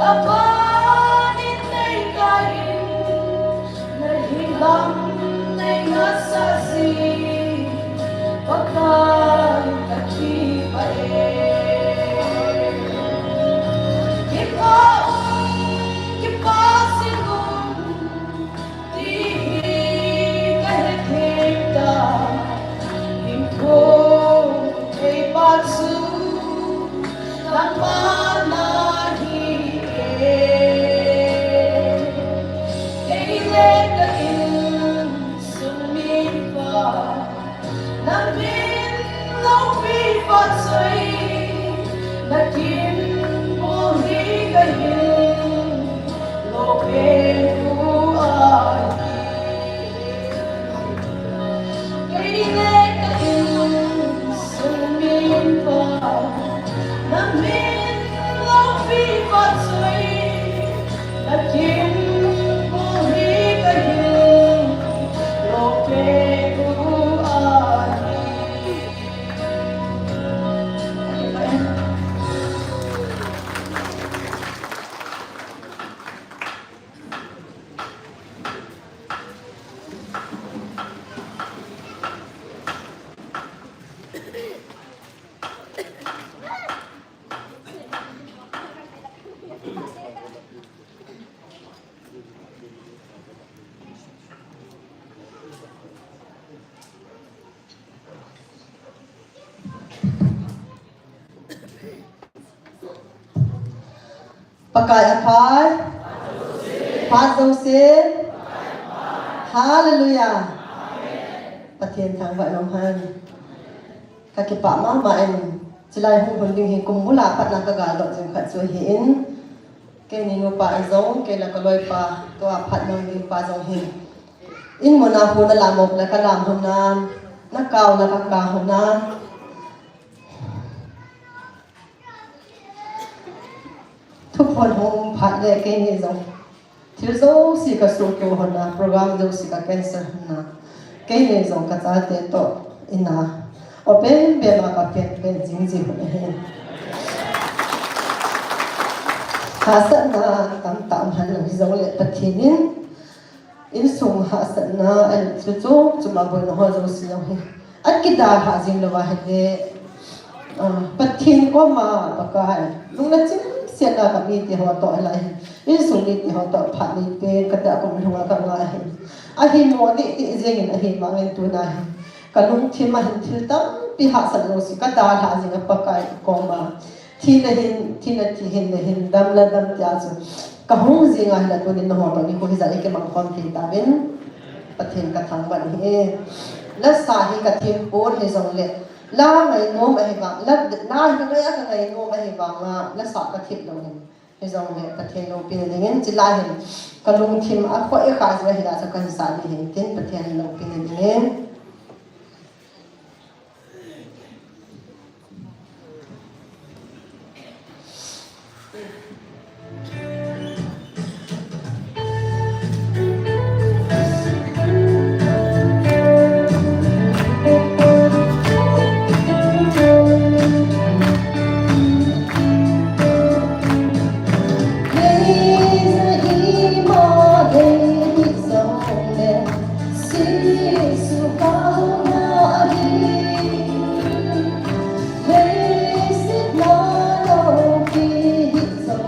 kapanin ay kain nahilang ay nasasi pagkain kakipain kipasingon di kahit himda himko kay palsu ng manahin kailan kain sumipa ng minlaw pipasay naging buhi kayin loke buhay kailan kain sumipa ng minlaw pipasay naging buhi kayin loke buhay. Pakai Padosin Hallelujah Patien thang vậy lòng han Kaki pa mama en Silai hong hunding hi kumula pat na kagal dot jeng khat suy hin Ke ni no pa zong ke la kaloi pa to pat nong din pa zong hin In mo na hu na lamok la kalam hun na na kaw na ka hun naทุกคนหงผัดเลยแค่นี้จ้ะที่เราสิกสูเกี่ยวหัวหน้าโปรแกรมเราสิกแคนเซิลหัวหน้าแค่นี้จ้ะก็จะเด็ดต่ออินนะเอาเป็นมากับเป็นจริงๆเลยหาสันนะตามหันหลังที่เราเลี้ยงทีนี้อินส่งหาสันนะอันจู่ๆจะมาบนหัวเราสิเราเห็นอันกิดาหาจริงเราว่าเห็นเลยปะทินก็มาปะกายลุงนั่นจริงเสียงกับมีที่หัวต่ออะไรอินสุนิที่หัวต่อผ่านนี่เป็นกระดาษของหัวกับอะไรอาหินโมดิที่เจงินอาหินบางเงินตัวไหนกันลุงที่มาเห็นที่ตั้งปีหาสันโลสิกระดาษหาจริงปะกายกองมาที่ละเห็นที่นั่นที่เห็นละเห็นดำละดำจ้าจุกระหงจริงอะไรตัวนี้หัวตอนนี้คนที่จะได้เก็บบางคนที่ตาเป็นประเทศกระทั่งวันนี้และสาเหตุกระเทียมปูนให้ส่งเล็ลาไงโน้มไอ้บังแล้วน้าเป็นระยะไงโน้มไอ้บังมาแล้วสอดกระทิบลงเห็นจงเนี่ยประเทศเราเป็นอย่างงี้จิลาเห็นกระลุงทิมอ่ะข้อเอกาจะเห็นอาจจะกันสารเห็นเต็นประเทศเราเป็นอย่างงี้ So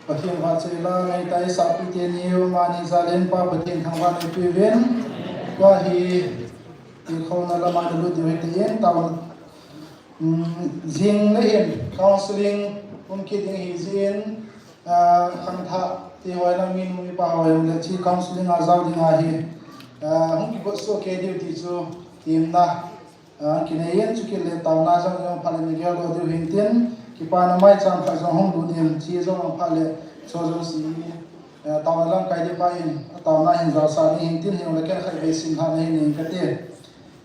Pathian va chela ngai tai sa pi te niu mani zalen pa pathian thangwan ni piven wa hi ti khona lama na lu di te yen taw jing le yen counseling ki ding hi zin khang tha ti wa na min mi pa wa le chi counseling a zaw ding a hi ki bo so ke di ti chu tim na ki ne yen chu ki le taw na jang jang phale ni gya lo di hin tin ki pa na mai chang kha jong hong du dim chi jong pha le so jong si taw lang kai de pa in taw na hin za sa ni hin tin hin le ken khai be sim ha nei ni ka te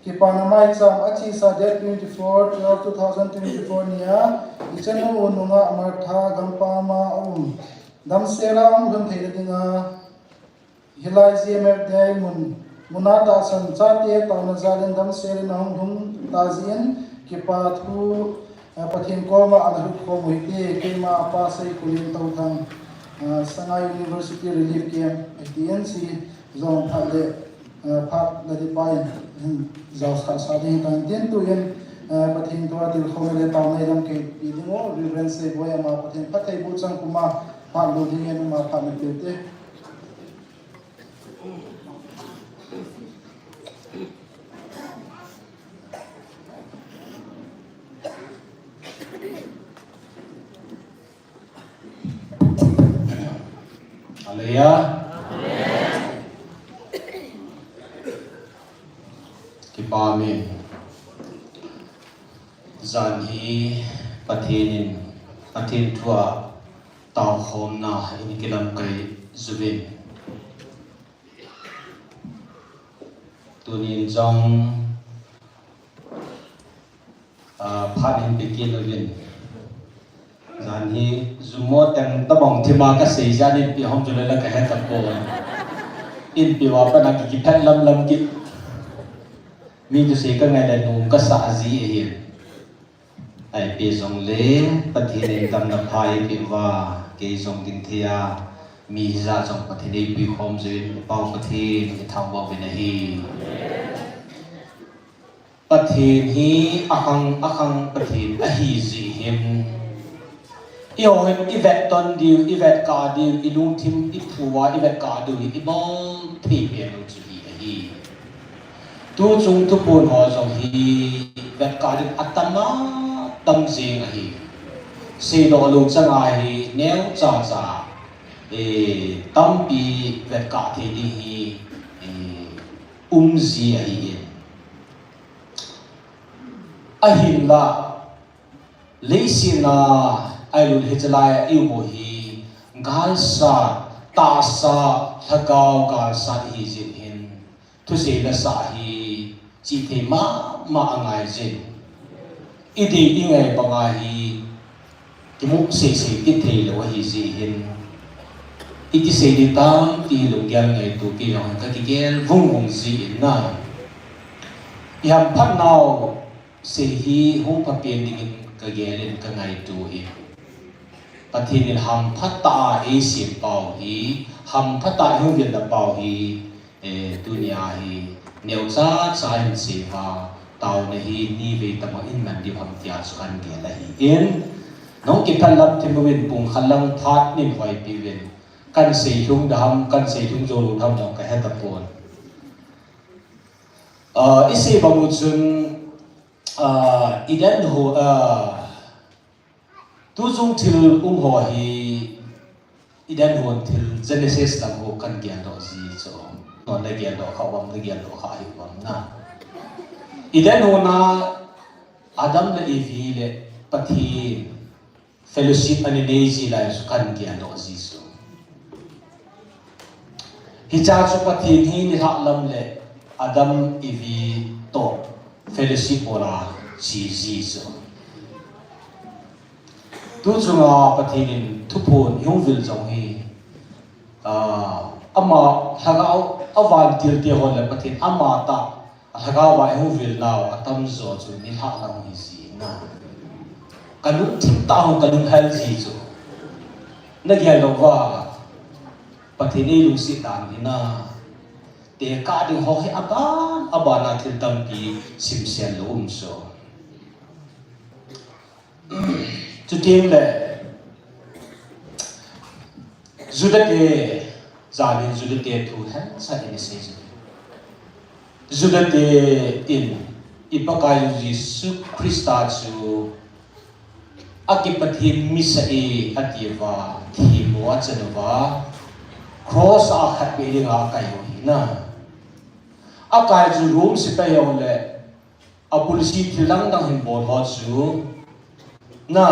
ki pa na mai chang a chi sa date 24 2024 nia i chen no no nga amar tha gam pa ma dam se la gam thei de dinga hilai gmf dai muna ta san cha te taw na zalen dam se na hong hum ta zin ki pa thu pathian ko ma an hu ko mu te ke ma pa sai kulin tau thang Sangha University Relief Camp ATNC zong phat le phat la di pai zaw sa di tan tin tu yen pathian to dil khom le taw nei lam ke pi dingo reverence se boya ma pathian phat thai bu chang kuma phat lu ding yen ma phat me te Haleluya. Kipami zanhi patinin patin tua tau khom na ini kilam kai zubin tunin jong phanin bikin login zanhi zumo teng tabong thima ka sei janin pi hom jule la ka het ko in pi wa pa na ki phan lam ki mi tu sei ka ngai la num ka sa ji e hi ai pi zong le pathin tam na phai pi wa ke zong din thia mi za zong pathin pi khom jin pau pathin ki thang wa ve na hi pathin hi akhang pathin a hi ji him yêu hem ivet ton diu ivet ka diu ilung thim ipuwa ivet ka diu ibong thi pe lu chi hi tu chung tu pun ho so hi vet ka diu atama tam jing hi si lo lu chang ai hi neu cha cha tampi vet ka the di hi umzi a hi ahin la leisina ailul hichalai iu hi galsa tasa thagau galsa hi jin hin thu se la sa hi chi the ma angai jin ide ingai banga hi kimuk se ti the lo hi ji hin iti se di tam ti lo gyal ngai tu ki yong ka ki gel vung ji in na yam phat nau se hi hung pa pen ding ka gelin ka ngai tu hi pathin ham phata e sim pau hi ham phata hu gen da pau hi dunia hi neu cha chain se ha tau na hi ni ve tama in man di ham tia chuan ge la hi in nong ki thalam thimuin pung khalang phat nin hoi pi ven kan sei thung dam kan sei thung zo lu tham nong ka he ta pon isi bamu chun idan ho tu jung thil ho hi idan ho thil genesis tam ho kan gyan do ji so non na gyan do khawam na gyan do kha hi wam na idan ho na adam na evi le pathi fellowship ani nei ji lai su kan gyan do ji so hi cha chu pathi hi ni ha lam le adam evi to fellowship ora ji ji so tu chunga pathinin thupon yungvil jong hi ama hagau awan til te hol pathin ama ta hagau wa yungvil naw atam zo chu ni ha lang hi si na kalung thim ta ho kalung hal ji chu na gya lo wa pathini lu si dan ni na te ka ding ho he aban abana thil tam ki sim sen lo so tu tim le zudate zalin zudate thu than sa ni se zudate in ipakai Yesu Krista chu akipathim misa e ativa thimo chanwa cross a khat be ringa kai ho na akai chu room si pe yo le a policy thilang dang hin bol ho chu na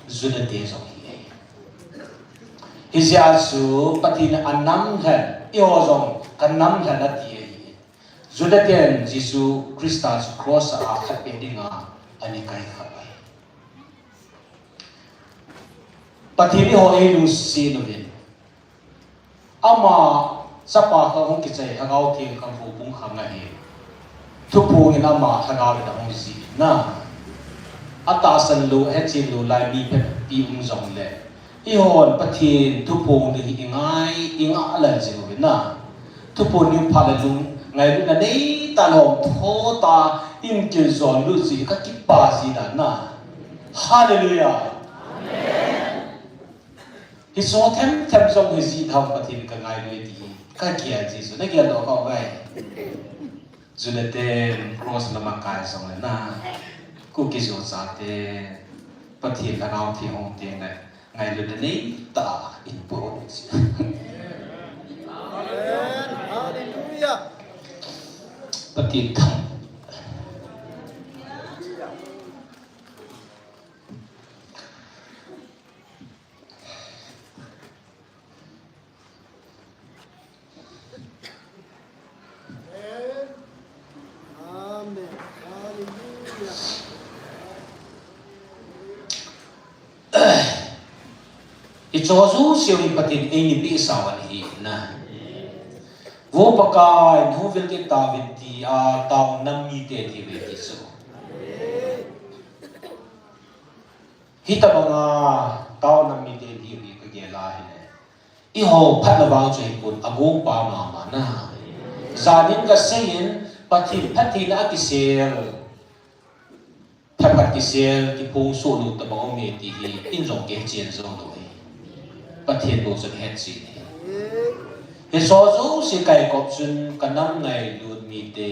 zudate zo hizia su patin anam han iozong kanam han ati zudaten Jesu Christus cross a khat pe dinga ani kai khabai patini ho e lu si no vin ama sapa ka hong ki chai hagau thi kham pu pung kham na he thu pu ni ama hagau da hong si na ata san lu he chi lu lai mi pe pi zong le i hon pathin thu pu ni ingai inga la ji no na thu pu ni pha la lu ngai lu na nei ta lo tho ta in ke zon lu ji ka ki pa ji da na hallelujah amen hi so them zong hi ji thau pathin ka ngai lu ti ka kia ji so na kia lo ka vai zulate cross la ma kai song le na ku ki zo sa te pathin la nau thi hong te ne ngai lu ni ta in po hallelujah pathin thang ichozu siwi patin ini pi sawan hi na wo pakai no vil ke tavin ti a taw nam mi te ti ve ti so hita banga taw nam mi te ti vi ka ge la hi ne i ho phat la wang chei pun agong pa ma ma na zanin ka sein patin patin a ki sel thapat ki sel ki pung so lu ta bang me ti hi in jong ke chen zo do pathin bo chun het si he so zo si kai kop chun kanam ngai lut mi te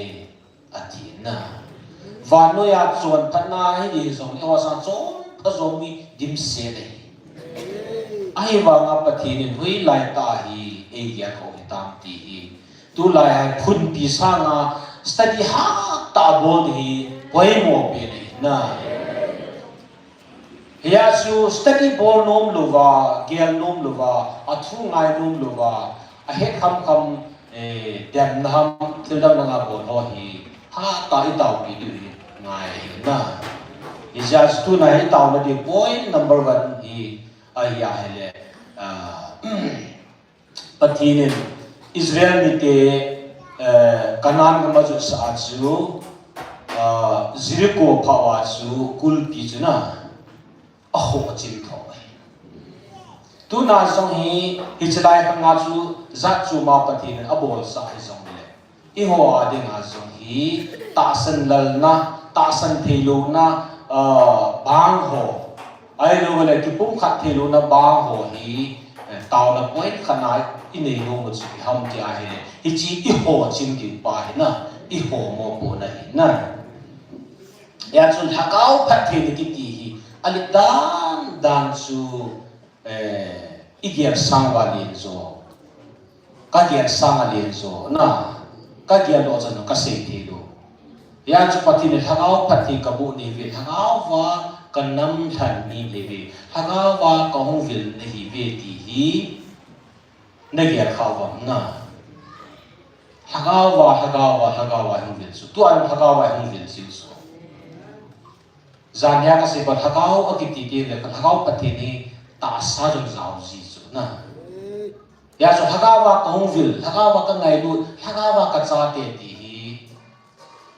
athina vano ya chon phana hi di song e wa sa chon pha zo mi dim se le ai wanga pathin hui lai ta hi e ya ko tam ti hi tu lai hai phun pi sanga study ha ta bo hi poi mo pe ni na ya su study bol nom luwa gel nom luwa athu ngai nom luwa a het kham kham dem nam til dam nga bo ho hi ha ta i tau pi du ngai na Ijas tu na hi tau na di point number 1 hi aya hele patinin Israel ni te kanan ka maju sa chu Jericho phawa chu kulpi chu na aho chin tho tu na song hi hichlai ka nga chu zat chu ma patin abol sa hi song le I ho ade nga song hi ta san lal na ta san thelo na bang ho ai lo le ki pum khat thelo na bang ho hi tao na point khanai inei no mo chi ham ti a he hi chi I ho chin ki pa hi na I ho mo po na hi na ya chun hakau phat the ni ki ti hi ali dan chu igiar sangwa lin zo ka giar sanga lin zo na ka giar lo chan ka sei the do ya chu pati ne hakau phathi ka bu ni ve hakau wa kanam than ni le ve hakau wa ka hong vil ne hi ve ti hi ne giar khaw wa na hakau wa hong vil su tu an hakau wa hong vil su so zanya ka se ba hakau akiti ti le ka hakau pati ni ta sa jong zao ji su na ya so hagawa ka hongvil hagawa ka ngai lu hagawa ka cha te ti hi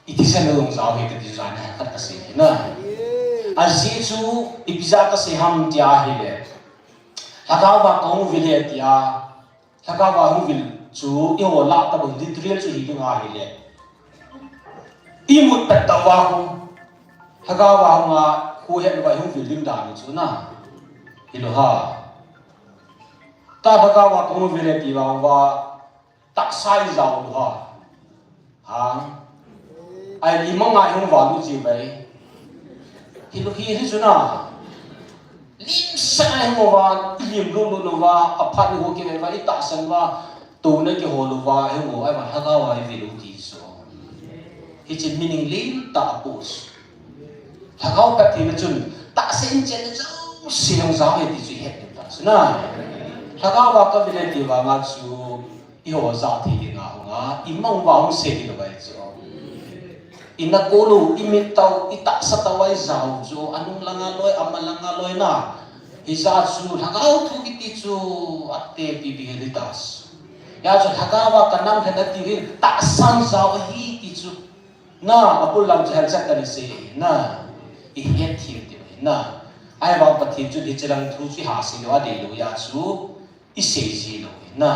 itisan long zao he ka ti zan ha ka se na a ji chu ibiza ka se ham tia hi le hagawa ka hongvil he tia hagawa hongvil chu I ho la ta bo literal chu hi nga hi le I mut ta ta wa hu hagawa nga hu he ba hongvil lim da ni chu na Ilo ha ta bagawa ko vele ti wa tak sai zau lu ha ai li manga hong wa lu ji bai ilo hi hi suna lim sai mo wa lim lu lu wa aphat ho ki wa I ta san wa to na ki ho lu wa he mo ai wa ha ga wa vi lu ti so it's a meaning lim ta pos ha ga ka ti na chun ta sen chen na siang zao he ti chi het ta na hagawa ka vile ti wa nga chu I ho za thi nga ho nga I mong wa hong se ti lo bai chu ina ko lu I mi tau I ta sa ta wai zao chu anung langa loi amalanga loi na hi za chu hagaw thu ki ti chu atte pi bi he tas ya chu hagawa ka nam the na ti ri ta sang zao hi ti chu na apul lam chal sak ka ni se na I het thi ti na ai ba pathi chu di chang thu chi ha si lo ade lo ya chu I se ji lo na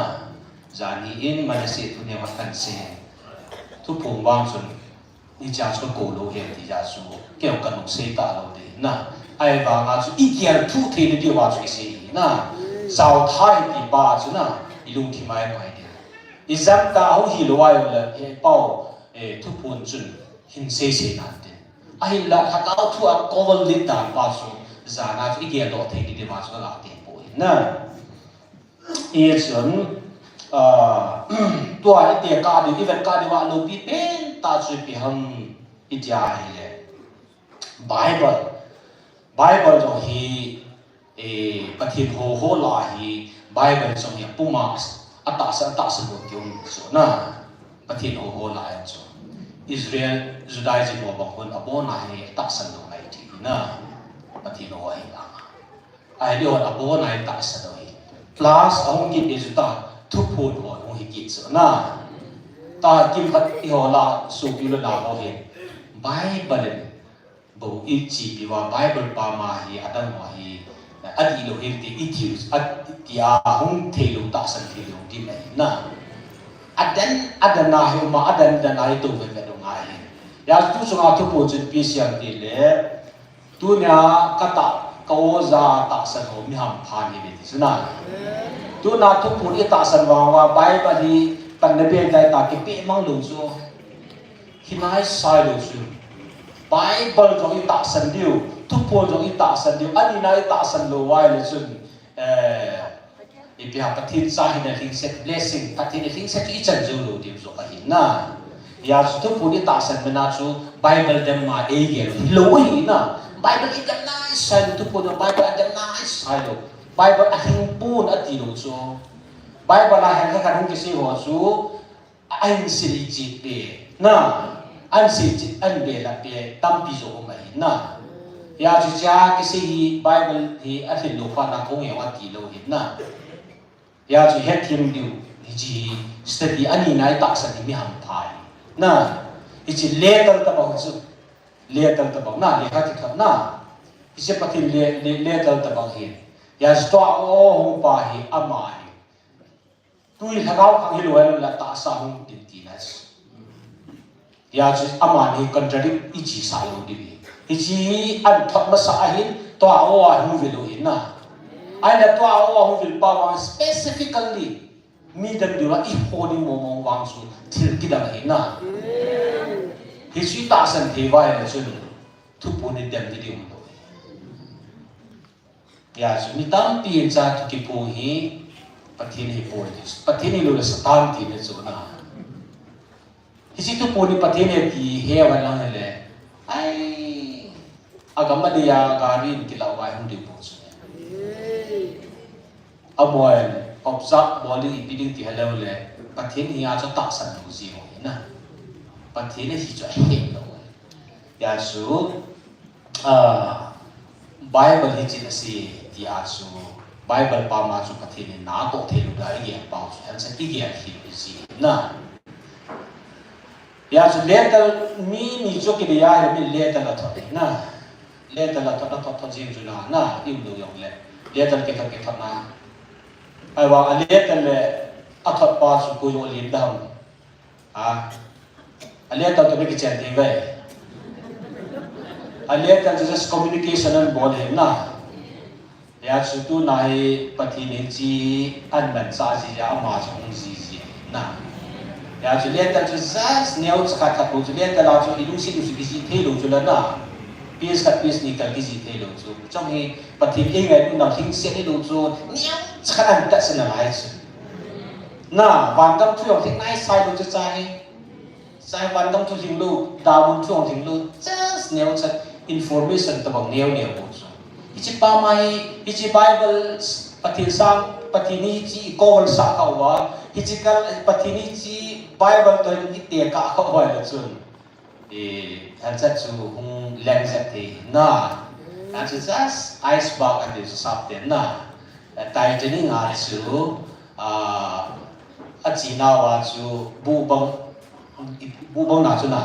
zani in ma se thu ne wa kan se thu phung wang chun ni cha chu ko lo he ti ya chu ke ka no se ta lo de na ai ba nga chu I kian thu the de wa chu se na sao thai ti ba chu na I lung thi mai mai de I zam ta ho hi lo wa yo le he pao thu phun chun hin se na de ai la ha ka thu a ko li ta ba chu zana chu I lo the di ma chu la te po na e chun tua I te ka di even ka di wa lo pi pen ta chu pi ham I ja hi le bible jo hi pathin ho la hi bible so hi puma ata sa lo kyung so na pathin ho la ya chu Israel Judaism mo bang kon abon na hi ta san lo ngai ti na pati no ai la ai dio la bo nai ta sa do hi plus ong ki de ta thu phu do ong hi ki so na ta kim phat I ho la su ki lo la ho he bible bo I chi bi wa bible pa ma hi adan wa hi adi lo hi ti I thi at ya hong the lo ta san thi lo di mai na adan na hi ma adan da nai to ve do ngai ya tu so nga thu phu chin pi siam ti le tu nya kata kau za tak san ho mi ham phan ni be ti na tu na thu phu ni ta san wa bai ba ni pan ne be dai ta ki pe mang lu chu hi mai sai lu chu bible jo I ta san diu thu phu jo I ta san diu ani nai ta san lo wai le chun ipihak pathin sa hin ring set blessing pathin ring set I chan ju lu dim zo ka hin na ya chu puni ta san mena chu Bible dem ma e gel lo hi na Bible idam na sai tu pun Bible idam na sai lo Bible ahing pun ati lo chu Bible la han ka kan ki si ho chu anh si ji be na anh si ji anh be la be tam pi zo ma hin na ya chu cha ki si Bible hi a hin lo fa na kong ya wa ti lo hin na ya chu het thim diu ji study ani nai ta sa ni mi ham phai na ichi letter ta ba chu letter ta ba na le ha ti kha na ichi patin letter ta ba hi ya sto o hu pa hi ama hi tui hagau khang hi lo la ta sa hum tin ti nas ya chu ama ni contradict ichi sa lo di ichi an thot ma sa hin to a o a hu ve lo hin na ai la to a o a hu vil pa wa specifically mi dan dura I honi momong wang su thil ki dang hin na hi chi ta san the wa ya chu thu pu ni dem di um lo ya chu mi tam pi cha thu ki pu hi pathin hi pu ni pathin ni lo la satan ti ne chu na hi chi thu pu ni pathin ne ti he wa lang le ai agama dia garin ki la wa hum di pu chu amoy observe body ipiding ti hello le pathin hi a cho ta san lu ji ho na pathin hi cho he lo ya su Bible hi chi si ti a su Bible pa ma su pathin ni na to the lu da ye pa su han sa ti ge hi ji na ya su letter mi ni jo ki ya he mi letter la tho na letter la tho ji ju na im lu yong le letter ke tho na ai wa letter le athot pa su ko yo lim dam letter to be ki chen the ve letter just communication and bol he na ya chu tu nai pathin ni chi an man sa ji ya ma chung ji na ya chu letter to just neu cha ka ko chu letter la chu ilu si ki the lo chu la na piece kat piece ni kal ki ji the lo chu trong hi pathin e ngai tu na thing se ni lo chu neu cha an ta sa na lai chu na van dam thu yong thing nai sai lo chu chai sai van dam thu thing lo da bun thu yong thing lo just neu cha information ta bang neu bo chu ichi pa mai ichi Bible pathin sang pathini chi ko sa ka wa ichi kal pathini chi Bible to ni te ka ka wa la chun han sa chu hung lang sa te na han sa just ice bag and this sap te na tai te ni nga chu a chi na wa chu bu bang na chu na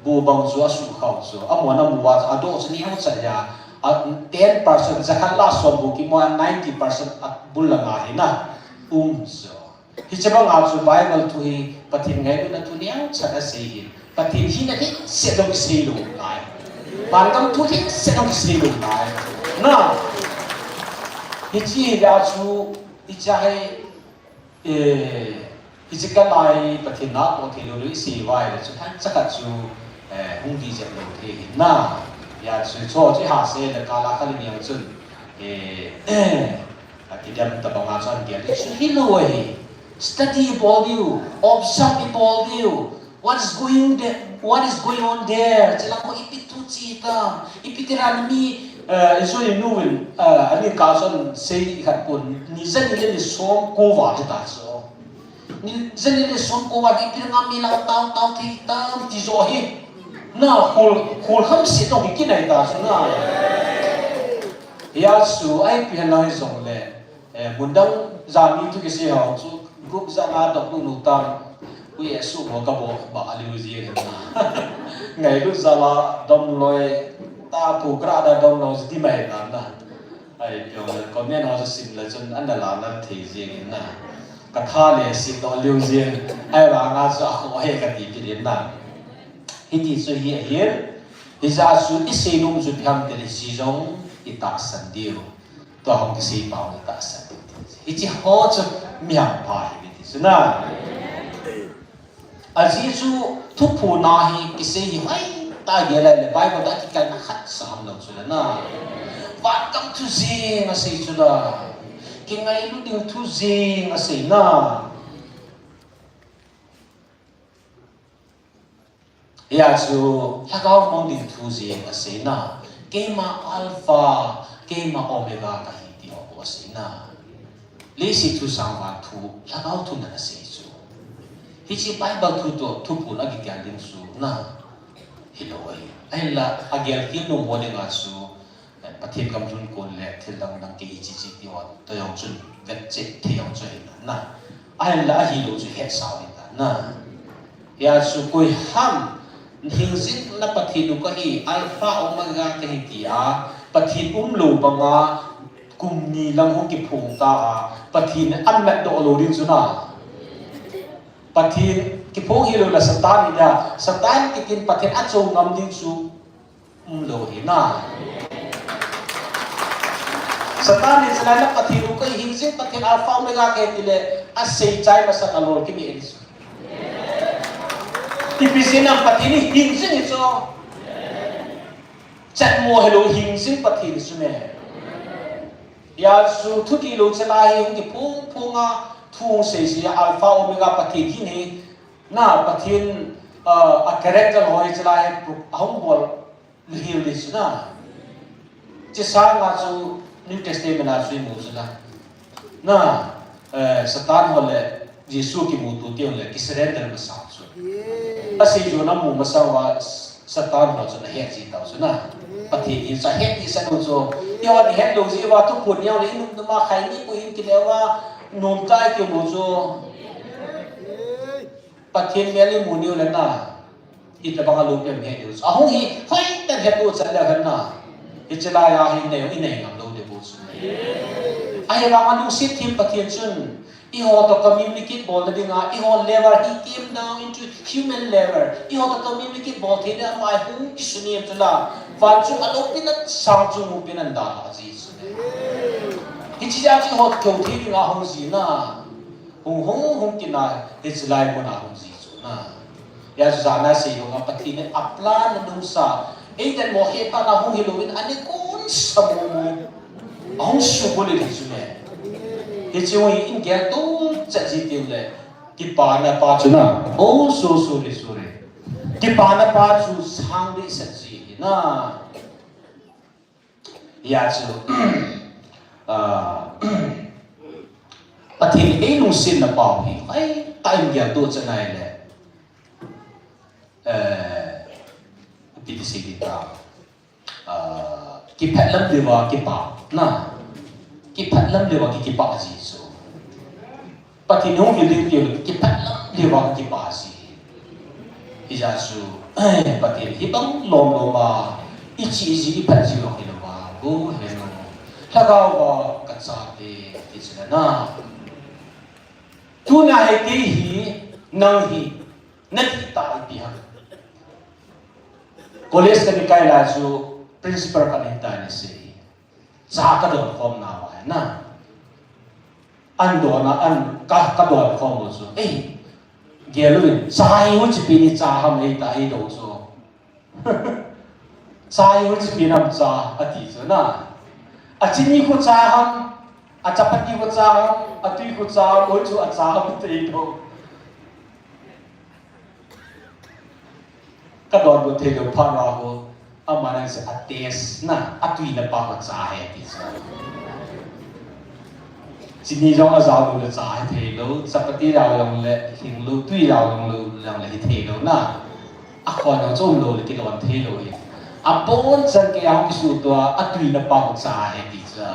bu bang chu a su khau chu a mo na mu wa a do chu ni ha cha ya 10% zakat la so bu ki mo 90% at bulanga hina so hi chaba nga chu Bible tu hi pathin ngai na tu niang cha a sei hi pathin hi na hi se dong sei lu lai ban kam tu hi se dong sei lu lai na hi chi da chu hi cha hai hi chi ka lai pathin na ko thi lu si wai la chu than zakat chu hung di je lo the hi na ya chu cho chi ha se le ka la ka ni yang chun ki dam ta ba nga chan ge chu hi lo hi study about you observe about you what is going on there chela ko ipitu chi ta ipitiran mi so you know ani ka son sei khat pun ni zan ni som ko wa ta so ni zan ni som ko wa ipirang mi la tao thi tam ti zo hi na khol kham si to ki nai ta na ya su ai pi na zong le bundang zami tu ki se ha chu group za na dok lu tam ku ye su mo ka bo ba ali ji na ngai lu za la dom loi ta pu kra da dom lo di mai na ai yo ko ne no sim la chun an la na thi ji na ka tha le si to liu ji ai ba nga sa ko he ka ti ki na hiti so here is asu ise num ju pham te si jong ita san dio to hong ki si pao ta san iti ho chu miam pa hi ti suna aji chu thu phu na hi ki se hi hai ta ge la le Bible ta ki kal na khat sam lo chu na wa kam tu ji ma se chu la ngay lúc điều thu gì mà xảy na ya chú lagaw mong điều thu gì mà xảy na cái mà alpha cái mà omega cái gì điều mà xảy na lấy sự thu sang và thu lagaw thu na xảy chú hi chỉ Bible thu phụ lagi cái điểm chú na hello ai là agial phim nung mua được chúประเทศกำจุนคนแหละที่ดังดังกี่จีจีที่ว่าตัวอย่างจุนเวทเจ็ดที่อย่างจุนนะไอ้ละฮิโลจุเฮ็ดสาวนี่นะยาสุกุยห้ามหิงซินนับประเทศดูก็ฮีอัลฟาโอเมก้าที่ฮิติอาประเทศลูบังอากุมนีลังหุกิพงตาประเทศอันแมตโดโลดินจุนะประเทศกิพงฮิโลละสตานี่ดาสตานกินประเทศอัจฉริยะดินจุโลหินะSatan ni selain patiru ko hinsin patin alpha omega ke tile asay chay masa kalor kimi elis. Tipisin ang patin hinsin ito. Chat mo hello hinsin patin sume. Ya su tuti lo selahi yung pung tung say siya alpha omega patin hini na patin a character hoy selahi ahong bol lihil dis na. Jisa nga su New Testament asui muzula na Satan hole Yesu ki mutu ti hole ki surrender masang su asi jo na mu masang wa Satan ho na he ji tau su na pati in sa he sa no zo yawa ni he lo ji wa tu pun yaw ni nu ma khai ni pu in ki lewa nom tai ki mu zo pati meli mu ni le na ita bang lu pe me yo ahong hi phai ta he tu cha la kan na ichla ya hi ne i ne ngam lo de bu su ai ra ma lu sit him pathian chun I ho to communicate bol na dinga I ho level he came down into human level I ho to communicate bol the na mai hu isuni am tula fan chu alo pinat sang chu mu pinan da la ji su hi chi ja chi ho to thi nga hong ji na hong ki na ichla mo na hong ji su na ya su na se yo nga pathi ne aplan na dum sa dan mo he pa na hong hilowin ani kun sa mo ang subuli ri su ne Hiciwi in gel tu caci tiule kipana pacu na oh so kipana pacu sangri saci na ya cu pati enu sin na pau hi ai time gel tu cenai le piti sikita kipat lam dewa kipa na kipat lam dewa kipa ji pati nung hiling tiyo kipat lam dewa kipa ji ija su pati hibang lom loma ichi kipat ji lo hilwa go heno lagaw ba katsate tisna na tuna hai ke hi nang hi nakita ipihan college ka nikai la su principal ka nita ni si sa ka do form na wa na ando na an ka do form so geluin sai hu chi pini cha ham ei ta ei do so sai hu chi pinam cha ati so na a chini ko cha ham a chapati ko cha ham a tui ko cha mo chu a cha ham te do ka do bo te do pa ra ho amana se ates na atui na pa ko cha he ti so chini jong a za lu cha he the lo sapati ra long le hing lu tui ra long lu lang le the lo na a khon ang chom lo le ti lo the lo hi a pon chan ke ang ki su to atui na pa ko cha he ti so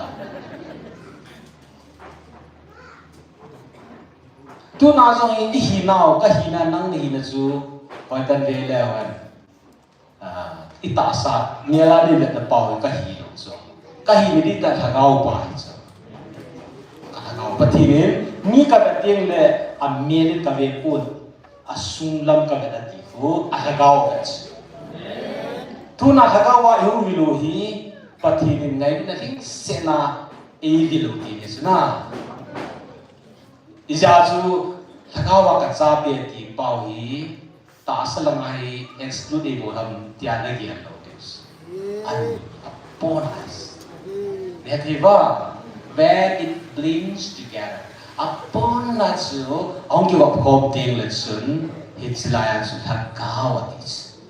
tu na jong i hi nao ka hi na nang ni na chu hoi tan ve le wan itasa niala ni na pau ka hi lo so ka hi ni ta thagau pa so thagau pati ne ni ka bateng le a mel ka ve pun a sunglam ka ga ti fu a thagau ka tu na thagau wa hu mi lo hi pati ni ngai na thing se na e vi lo ti ni na ija chu thagau wa ka cha pe ti pau hi ta salangai exclude bo ham tiada gian lotus an ponas ne thiva when it blends together. Upon that so, ang kiwap kom ting lesson, it's like so hagawa this.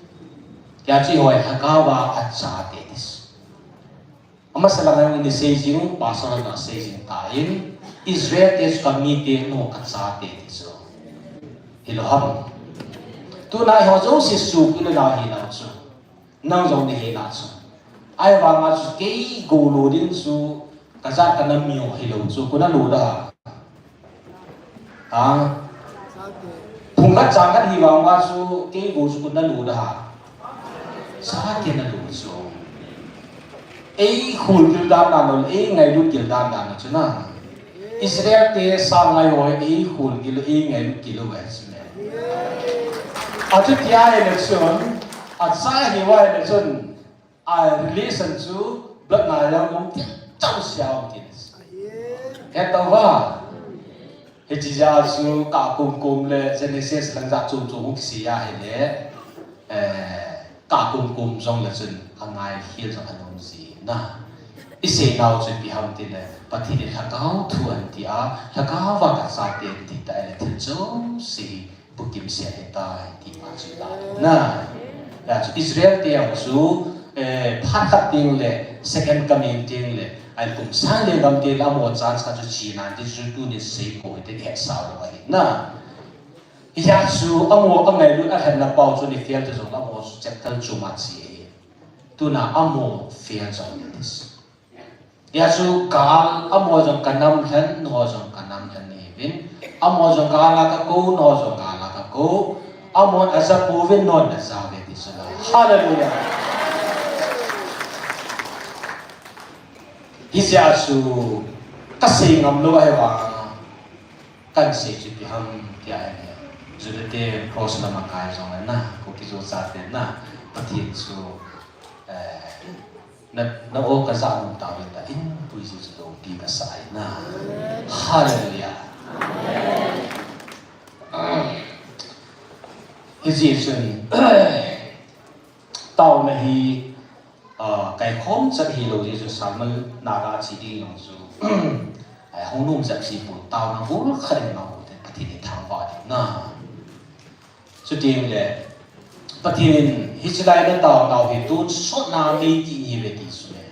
Kaya hoy hagawa at sa this. Ang masalangan ini sejing pasal na sejing tayin, Israel tes committee no at sa this. Hiloham. Tunay ho jo si su ilo na hina so. Nang jo ni hina so. Ay wa nga su kei go lo din su kazat kana mio hilo so kuna lo da. Pungat jangan hiwang wa su kei go su kuna lo da. Sa ke na lo so. Ei khul kil dam na no ei ngai lu kil dam na no chuna. Israel te sa ngai ho ei khul kil ei ngai lu kil wa chuna. Atu tia election at sa hiwa election I listen to blood na yang mong tao xiao kins. Eto ba? Hejija su ka kum le Genesis lang za chu chu sia hele ka kum song le chen angai hiel sa anom si na. Ise nau chu bi ham tin le pathi le thakau thu an ti a thakau wa ka sa te ti ta le tin chu si bukim sia eta ti ma chu ta na. Ya Israel te ang su phát tiếng lệ second coming tiếng lệ ai cũng sang lên làm tiếng làm một chán sa cho chỉ nan thì chúng tôi nên xây cổ để hết sao rồi na ya su amo ang ngày lúc anh na bao cho đi fiel cho chúng amo chắc chắn chú mặt gì tu na amo fiel cho như thế ya su gal amo trong kanam thân no trong kanam thân này vin amo trong gala ka ko no trong gala ka ko amo asa povin non na sa về thì hallelujah. Hizia su kasi ngam lo ai wa kan se chi pi ham tia ne zu de te pros na ma kai zong na ko ki zo sa te na pathi su na o ka sa nu ta ta in pu si su do ti ka sai na hallelujah hizia su ni tao na hi cái khóm rất hi lâu thì sao mà naga chỉ đi lòng chú hông nôm rất chi bùn tao nó vô khẩn nó để thì để thằng vào thì na cho tiền lệ bắt thì hít lại cái tao nào thì tôi sốt na đi thì như vậy thì số này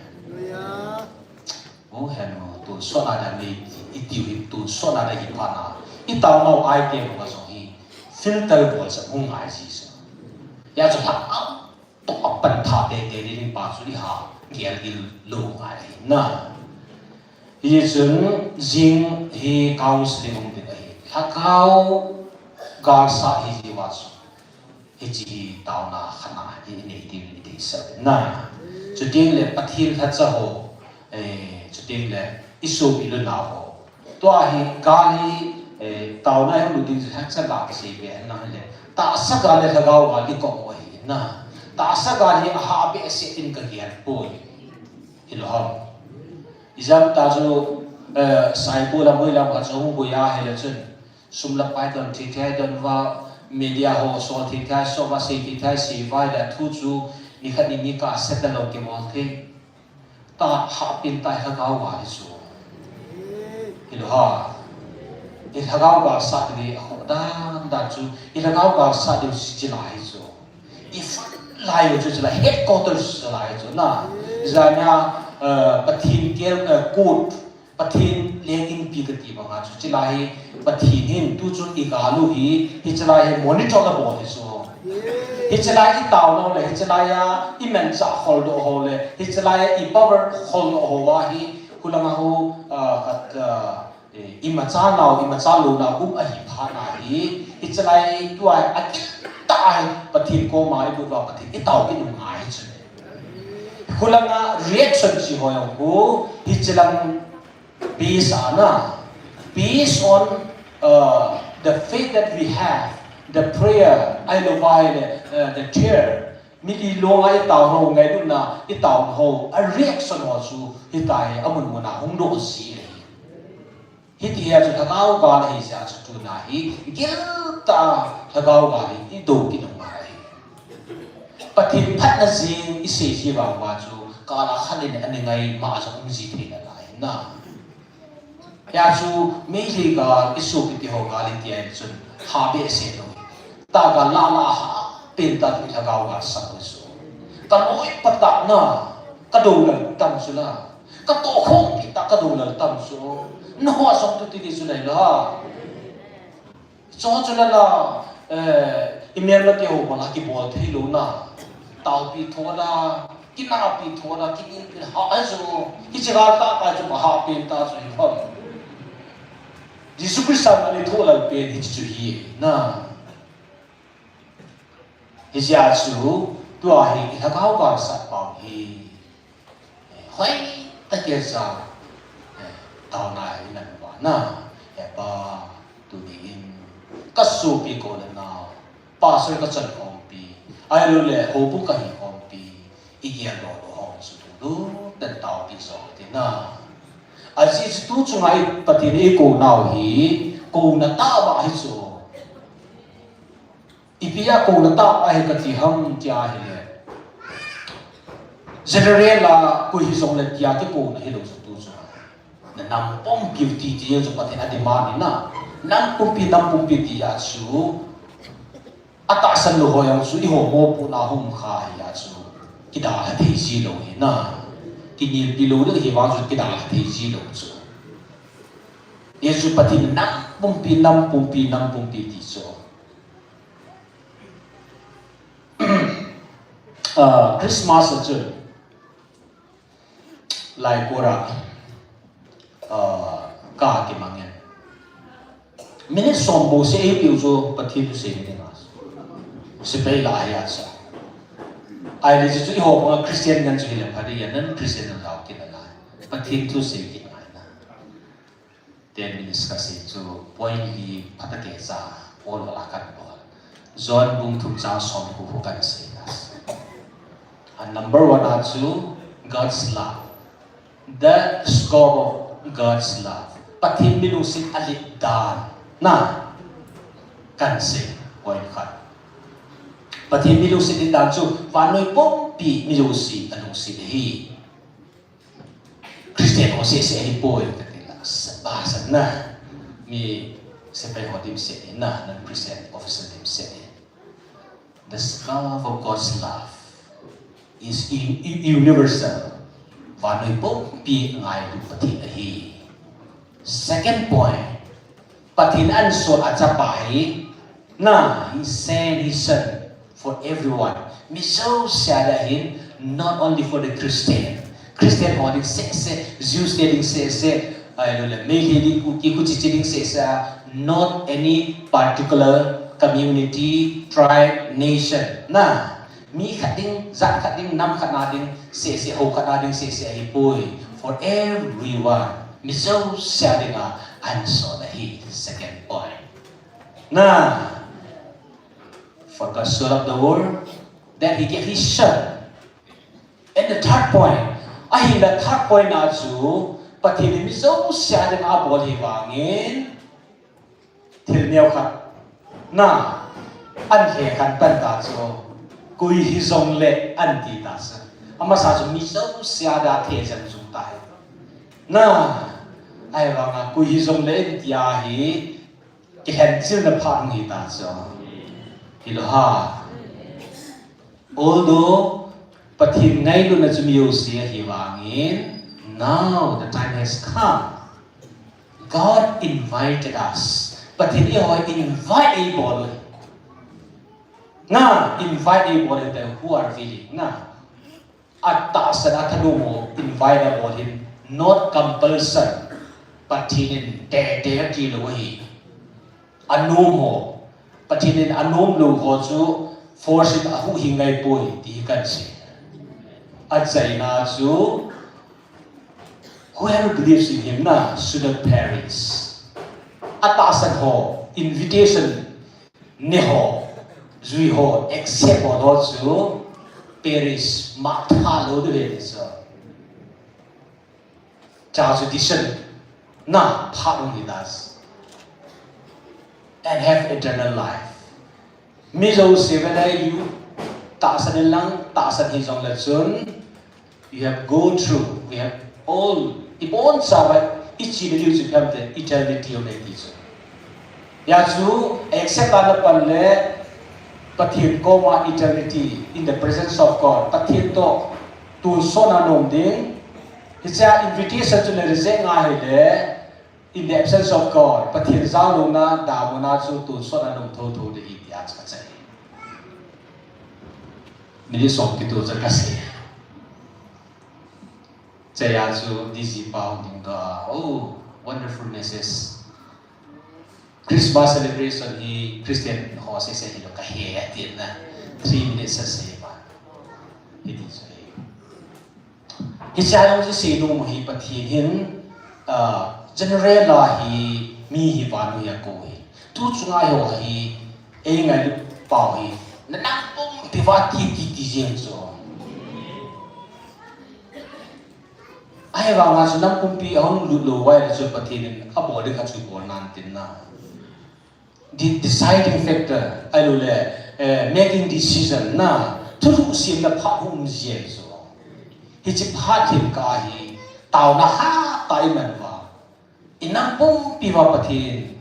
ô hèn nó tôi sốt na đang đi ít tiêu thì tôi sốt na đang đi phá na ít tao nào ai tiền của cái gì filter của sự không ai gì sao ya cho thằng to pan tha te te ni pa su li ha gel gil lo ai na hi chun jing hi counseling um de ha kau ga sa hi ji wa su hi ji tao na khana hi nei ti sa na chu ting le pathil tha cha ho chu ting le isu bi lo na ho to hi ga hi tao na lu ti ha cha la se be na le ta sa ga le ga wa li ko ho hi na ta sa ga hi ha be se in ka hian poi hiloham izam ta jo sai po la moi la ka so bo ya he la chen sum la pai don thi thai don wa media ho so thi thai so wa se thi thai si vai la thu chu ni khat ni ka set la lo ke mo the ta ha pin tai ha ga wa hi so hiloha i ha ga wa sa ni ho da chu i ha ga wa sa de si ji lai so if lai jo là headquarters lai jo na zanya pathin kel court pathin lengin pi ka ti ba nga chu lai pathin hin tu chu i ga lu hi chalai monitor la bo hi so hi chalai i taw no le hi chalai ya i men cha hol do ho le hi chalai i power hol no ho wa hi kulama ho at i ma cha lu na kum a hi pha na hi chalai tu ai tai pathin ko mai bu wa pathin i taw ki nu ai chu khulanga reaction chi hoyang ko hi chilang based on the faith that we have, the prayer I know by the chair mili long ai taw ho ngai du na i taw ho a reaction ho su hi tai amun mo na hong do si hi ti ya chu thakau ga hi sa chu tu na hi gil ta thakau ga hi do ki no mai pathin phat na jing i se ji wa wa chu ka la khalin ani ngai ma so ji thi na lai na ya chu mi hi ga isu pi ho ga li tian chun ha be se lo ta ga la la ha pin ta ti thagau ga sa su ka oi patak na ka do lan tam su la ka to khong pi ta ka do lan tam su no ha som tu ti di su lai la cho chu la la email la ti ho ba la ki bol thei lo na tao pi tho da ki na pi tho da ki in pi ha zo ki chiga ta ka chu ha pi ta su khom Jesus Christ ani tho la pe hi chu hi na hi sia chu tu a hi ka ka ka sa pa hi hoi ta ke sa tao na hi na ba na ya ba tu ni in ka su pi ko na pa so ka chan hom pi ai lo le ho pu ka hi hom pi i ya lo hom su tu ten tao pi so ti na Aziz tu chungai patini ko nau hi ko na ta ba hi so ipia ko na ta ba hi ka ti ham tia hi le general la ko hi song le tia ti ko na hi lo tu so na nam pom beauty ti yo patin adi ma ni na nam pum pi ti ya chu ata san lo ho yang su i ho mo pu na hum kha ya chu ki da ha ti ji lo hi na kini pilu le hi wang su ki da thi ji lo chu yesu pati nam pum pi ti so Christmas chu lai kora ka ki mangen mene sombo se e piu zo pati tu se ni na se pe la ya sa ai le chu ho ma Christian ngan chu le phari ya nan Christian na lao ki na la pathin tu se ki na na 10 minutes ka se chu point li phatake sa ol la kan bo zon bung thum cha som ku kan se and number 1 chu God's love the scope of God's love pathin bilu sit alit dan na kan se point khat Pati milu si din dan chu vanoi pom pi milu si anong si hi Christian o si hi boy katila bahasan na mi sepay ho dim se na nan Christian officer dim se the love of God's love is universal vanoi pom pi ngai lu pati hi second point patin an so acha pai na he sent his son for everyone. Me so sad him, not only for the Christian holding say, Jews getting say, I know the say, not any particular community, tribe, nation. Nah, me cutting, zat cutting, nam cutting, say, ho cutting, say, boy, for everyone. Me so sad and so the second point. Nah. For God so loved the world that He gave His Son. And the third point, the third point na chu pathin mi so sia de a bol hi wangin thil neu khat na an he kan pan ta chu kui hi zong le an ti ta sa ama sa chu mi so sia da the jan chu tai na ai wanga kui hi zong le ti a hi ki hen chil na phang hi ta chu Iloha. Although pathin ngai lu na chumiu sia hi wangin, now the time has come. God invited us. Pathin i hoi invite able. Na invite able the who are willing. Na atta sanatanu mo invite able him, not compulsion. Pathin de ki lo hi. Anu mo patinin anom lu ho chu force a hu hingai poi ti kan si at zaina chu whoever believes in him na should not perish atasan ho invitation ne ho zui ho accept ho chu perish ma tha lo de so cha chu decision na pha ni das and have eternal life. Mizo sevena you tasan lang tasan hizong lechun. You have go through. We have all ipon sabat ichi de liu phem te eternity on nei chu ya chu accept an pan le pathin ko ma eternity in the presence of God pathin to tu so na nom ding it's a invitation to le reject nga he le in the absence of God pathin za lu na da mo na chu tu so na nom tho tho de i ya cha cha mi som ki tu za ka se cha ya chu disi pao ding da oh wonderful message Christmas celebration hi Christian ho se se hi lo ka he atin na 3 minutes sa se ba it is hi cha yong si no mo hi pathin hin general la hi mi hi ba nu ya ko hi tu chunga yo hi e ngai pa hi na na pom ti va ti jeng so ai ba nga su nam pum pi ang lu lo wai la chu pathin a bo de ka chu bo nan tin na the deciding factor alule making decision na thuru sim na pha hum je so hi chi pha thim ka hi taw na ha tai man wa inam pum pi wa pathin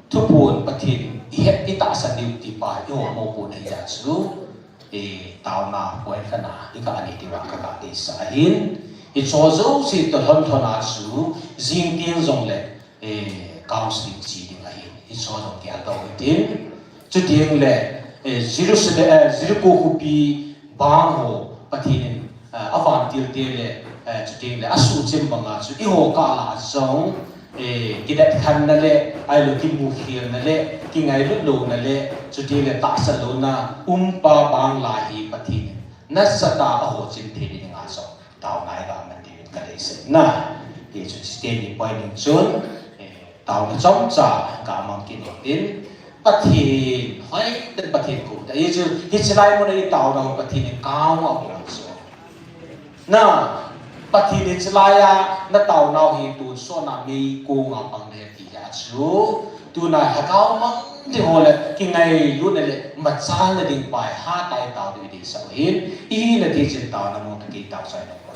thu pun pathin i het i ta sa diu ti pa yo mo pun hi ja chu taw na poin kana i ka ani ti wa ka ka ti sa hin i cho zo si to hon thona chu jing tiang zong le counseling chi so no kya do tin chu ding le zero ko hu pi bang ho pathin avan til te le chu ding le asu chem banga chu I ho ka la song kidat khan na le ai lo ki mu khir na le ki ngai lu lo na le chu ding le ta sa lo na pa bang la hi pathin na sa ta ho chin the ni nga so taw nai ga man ti ka le se na ye chu ste ni point ni chun tao na trong cha ka mang kin tin pathin hoi ten pathin ku da ye chu hi chlai mo nei tao na pathin kaw a bo so na pathin ni chlai ya na tao na hi tu so na mi ko nga pang ne ti ya chu tu na ha kaw mang ti ho le ki ngai lu ne le ma cha na ding pai ha tai tao di sa hin I na ti chin tao na mo ki tao sai na ko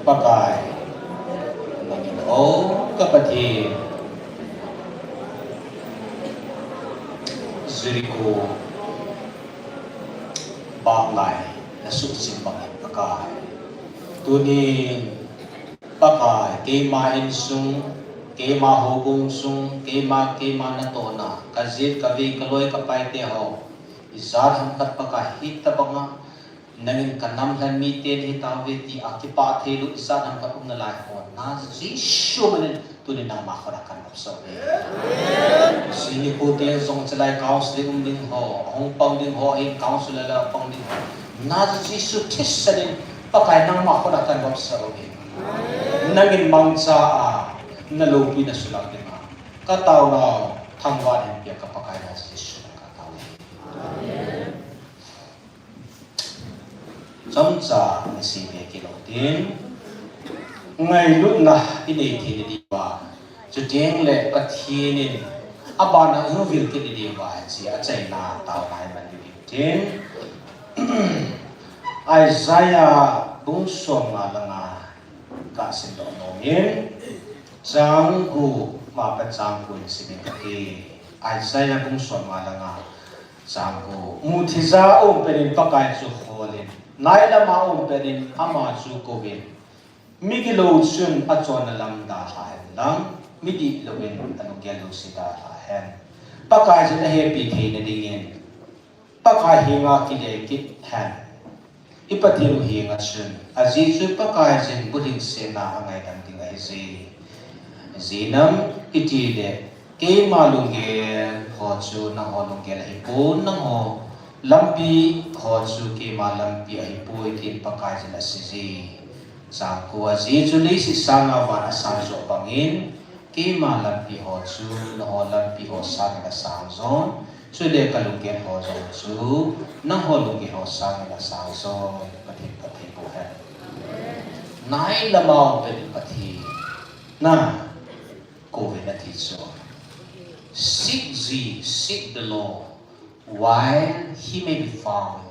pakai nangin kapatid Jericho baklay na suksimbangin pakai tunin pakai kema insung kema hubung sung kema na tona kazit kavi kaloy kapay teho izar hamkat pakai hita banga nangin kanam lan miten hitawi ti akipa thelu izar hamkat umnalay ho na jisho manin tunin na makarakan absorbe sini ko te song chalai counseling ding ho hong pang ding ho in counselor la pang ding ho na jisu tisanin pakai nang makarakan absorbe nangin mangsa nalopi na sulang din ha. Kataw na thangwan hiya kapakay na si Jesus ng kataw. Samsa na siya kilotin. Ngayon na inaitin ni Diwa. Judeng le patinin. Aba na umuvil ki ni Diwa. Siya at na tao na iman yulitin. Isaiah bungsong nga lang kasin doon nomin. Sanggu mapat sanggu sini kaki Isaiah bungson malanga sanggu mutiza perin pakai su holin naila ma perin ama su kovin migilo sun achon lam da haen lang midi lowin anu gelo sida haen pakai jin happy thein dingin pakai hinga kile kit han ipatiru hinga sun azizu pakai jin buding sena angai dan dingai zi zinam itide ke malunge hochu na holunge la ipon nang ho lampi hochu ke malampi ai poi tin pakai jala siji sangku aji juli si sanga wana sanjo bangin ke malampi hochu na holampi ho sanga sangzon chule kalunge hochu chu na holunge ho sanga sangzon patin patin po hai nai lamao patin patin na COVID na teacher. Seek thee, seek the Lord, while he may be found.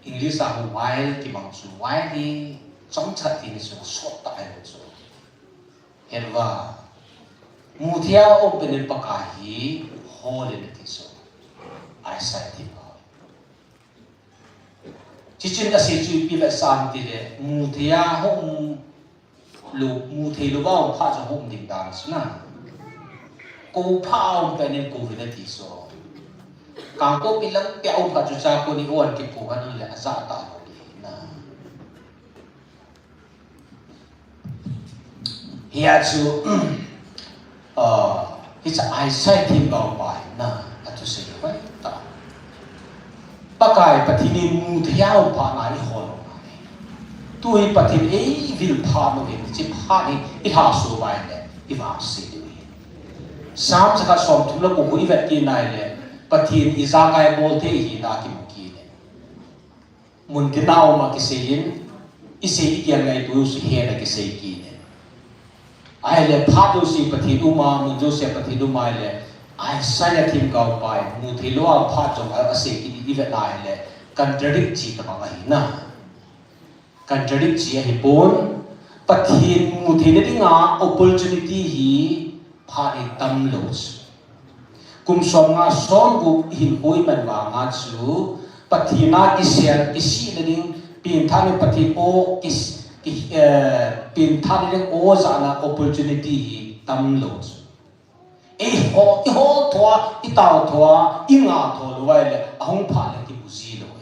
English ako while kimang su, while he trong chat ini su, short time su. Herwa, mutia openin pakahi, holy na teacher. Eyesight tiba. Cicin kasi cu pila santi de, mutia hong lu muthi lu bao pha cho hom ding dang sna ko phao pe nen ko vi ti so kang ko pilang piao pha chu cha ko ni on ki ko kan le za ta lo ni na hiya chu hi cha ai sai tim bao pai na atu se ko ta pakai pathini muthiao pha na ni hon tui patin vil pha no hin chi pha ni I ha so bai le I va si ni sam sa ka som thula ko hui vet ki nai le patin I za kai bol the hi na ki mu ki ne mun ki naw ma ki se yin I se I ki ngai tu su he na ki se ki ne ai le pha do si patin uma mun jo se patin uma le ai sa ya thim ka pai mu thi lo a pha chong a se ki di vet nai le contradict chi ka ma hi na contradict chia hi pon pathin muthine dinga opportunity hi phari tam los kum som nga son gu hin hoi man wa nga chu pathina ki share ki si le ding pin thane pathi o is pin thane ding o za na opportunity hi tam los ho thwa I taw thwa I nga tho lo wai le ahong pha le ki buzi lo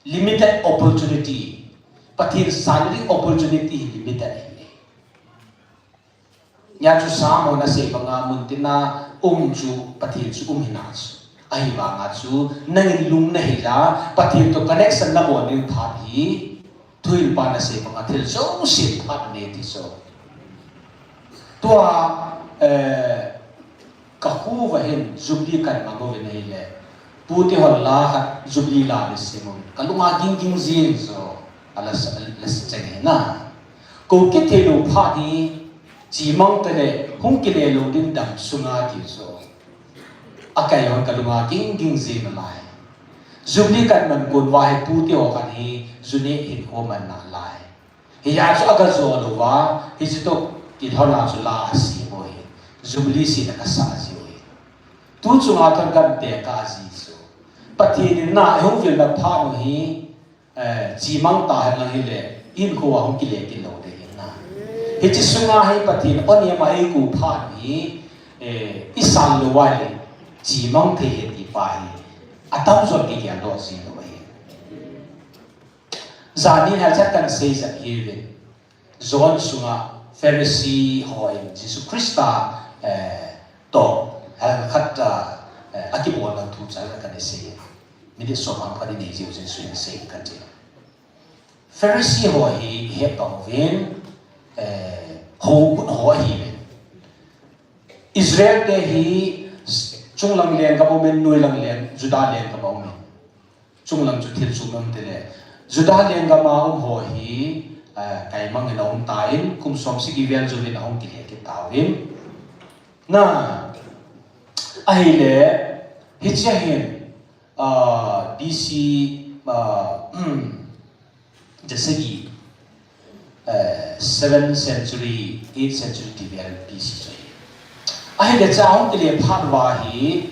limited opportunity, pathir salary opportunity limited. Nya chu samo na se banga muntina chu pathir chu hinas. Ai ba nga chu nangin lung na hila pathir to connection na mo ni phathi thuil pa na se banga thil so sit phat ne ti so. Tua ka hu wa hin zubli kan ma go ne le. Puti holla jubli la nisimon kalunga ging zin so alas cheng na ko ke thelu phadi chimang tele hung ke le lo din dam sunga ki so akai hon kalunga ging zin lai Zubli kan man kun wa he pu ti ho kan hi zuni hin ho man na lai hi ya chu aga zo lo wa hi chi to ki thona chu la si mo hi zubli si na ka sa ji hi tu chu ma thon kan te ka ji so pati ni na hong vil na pha no hi ji mang ta ha na hi le in ko wa hong ki le ki lo de na hi chi sunga hi pati on ya ma ai ku pha ni isan lo wa le ji mang the he ti pa hi atam zon ki kya do si lo hi zani ha chat kan sei za hi ve zon sunga Pharisee hoi Jesus Christa to khat akibon lang tu cha kan sei mi de so ma pa ni ji usen su sei kan ji Pharisee hoi he to ven ho hi Israel te hi chung lang len ka bo men nui lang len Juda len ka bo men chung lang chu thil chu nam te le Juda len ka ma ho hi kai mang na um tain kum som si gi vel ju ni na hong ki ke tawin na ai le hi cha hin BC जैसे कि 7th century 8th century develop BC ai de chaung ke le phat wa hi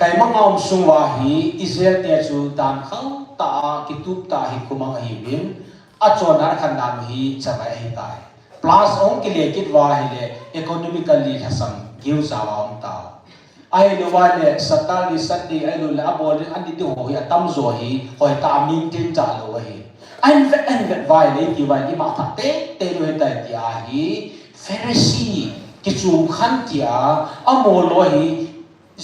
kai mangam sung wa hi Israel te chu dan khang ta ki tup ta hi kumang hi win a chona khan dan hi chabai hi tai plus ong ke le kit wa hi le economically hasam giu za wa ong ta ai le wa le satali sati ai lo la bol an di ho hi atam zo hi hoi ta min tin cha lo hi anh vet vai le ti vai ni ma ta te lo he tai ti a hi Pharisee ki chu khan tia amo lo hi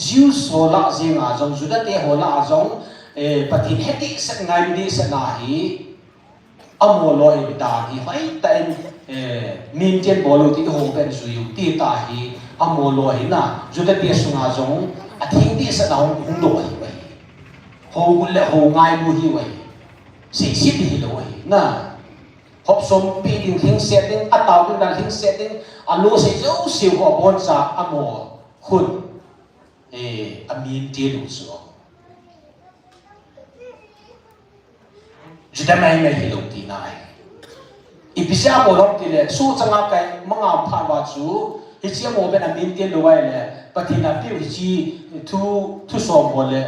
jiu so la zinga jong juda te ho la jong pathin heti set ngai di set na hi amo lo hi da hi vai tai min chen bolu ti ho pen su yu ti ta hi amo lo hi na juda te sunga jong a thing di set na hong do hi vai ho le ho ngai lu hi vai si si hi lo hi na hop som pi ding thing setting ataw ding dan thing setting alo se zo siu ho bon sa amo khun amin ti lu so juda mai mai hi lo ti nai ipisa bo lom ti le su changa kai manga pha wa chu hi chi mo ben amin ti lo wai le pathina pi hi chi thu som bo le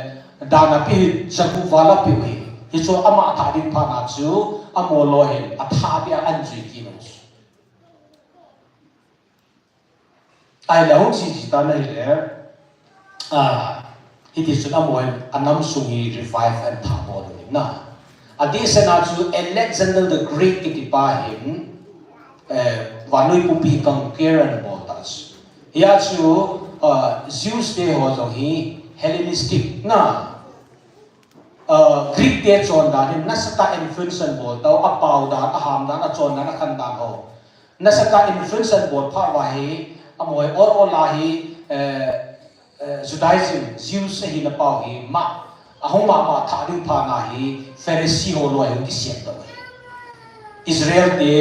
dana pi chaku wala pi hi hi chu ama tha din pha na chu amo lo hen a tha bia an ji ki no ai la hong chi ta nei le it is amo anam sungi revive and tha bo na adisana chu Alexander the Great ki pa him vanoi pu pi kang keran bo tas ya chu Zeus de ho zo hi Hellenistic na Greek te chon da ni nasata influence bol tau apau da aham da na chon da na khan da ho nasata influence bol pha wa hi amoi or la hi Judaism Zeus hi na pau hi ma ahong ma tha ding pha na hi Pharisee ho lo hi ki siat da Israel te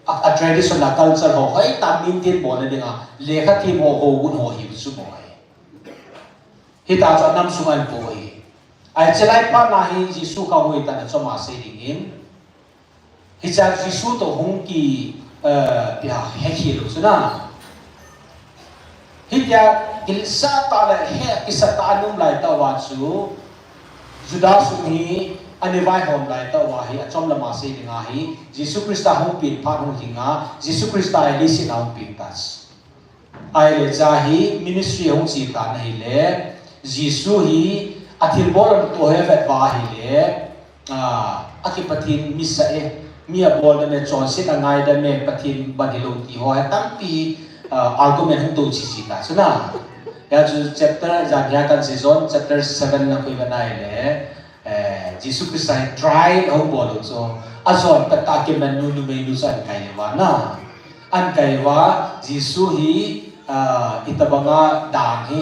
a traditional culture ho hai ta min tin bol le nga lekha thi mo ho gun ho hi su mo hi ta cha nam su an po hi ai chelai pa na hi Jisu ka hoi ta na choma se ding in hi cha Jisu to hong ki pia he hi lo suna hi ya il sa ta la he ki sa ta num lai ta wa chu Juda su hi ani vai hom lai ta wa hi achom la ma se ding a hi Jisu Krista hong pin pha hong hinga Jisu Krista ai li si na hong pin tas ai le cha hi ministry hong chi ta nei le Jisu hi athil bolam to hevet wa hi le akipathin misae mia bol ne chon sit angai da me pathin badilo ti ho tam pi argument hung to chi ta chuna ya chu chapter janya kan season chapter 7 na koi banai le Jesus Christ try hong bol so azon ta ke manu nu me nu san kai wa na an kai wa Jisu hi itabanga dang hi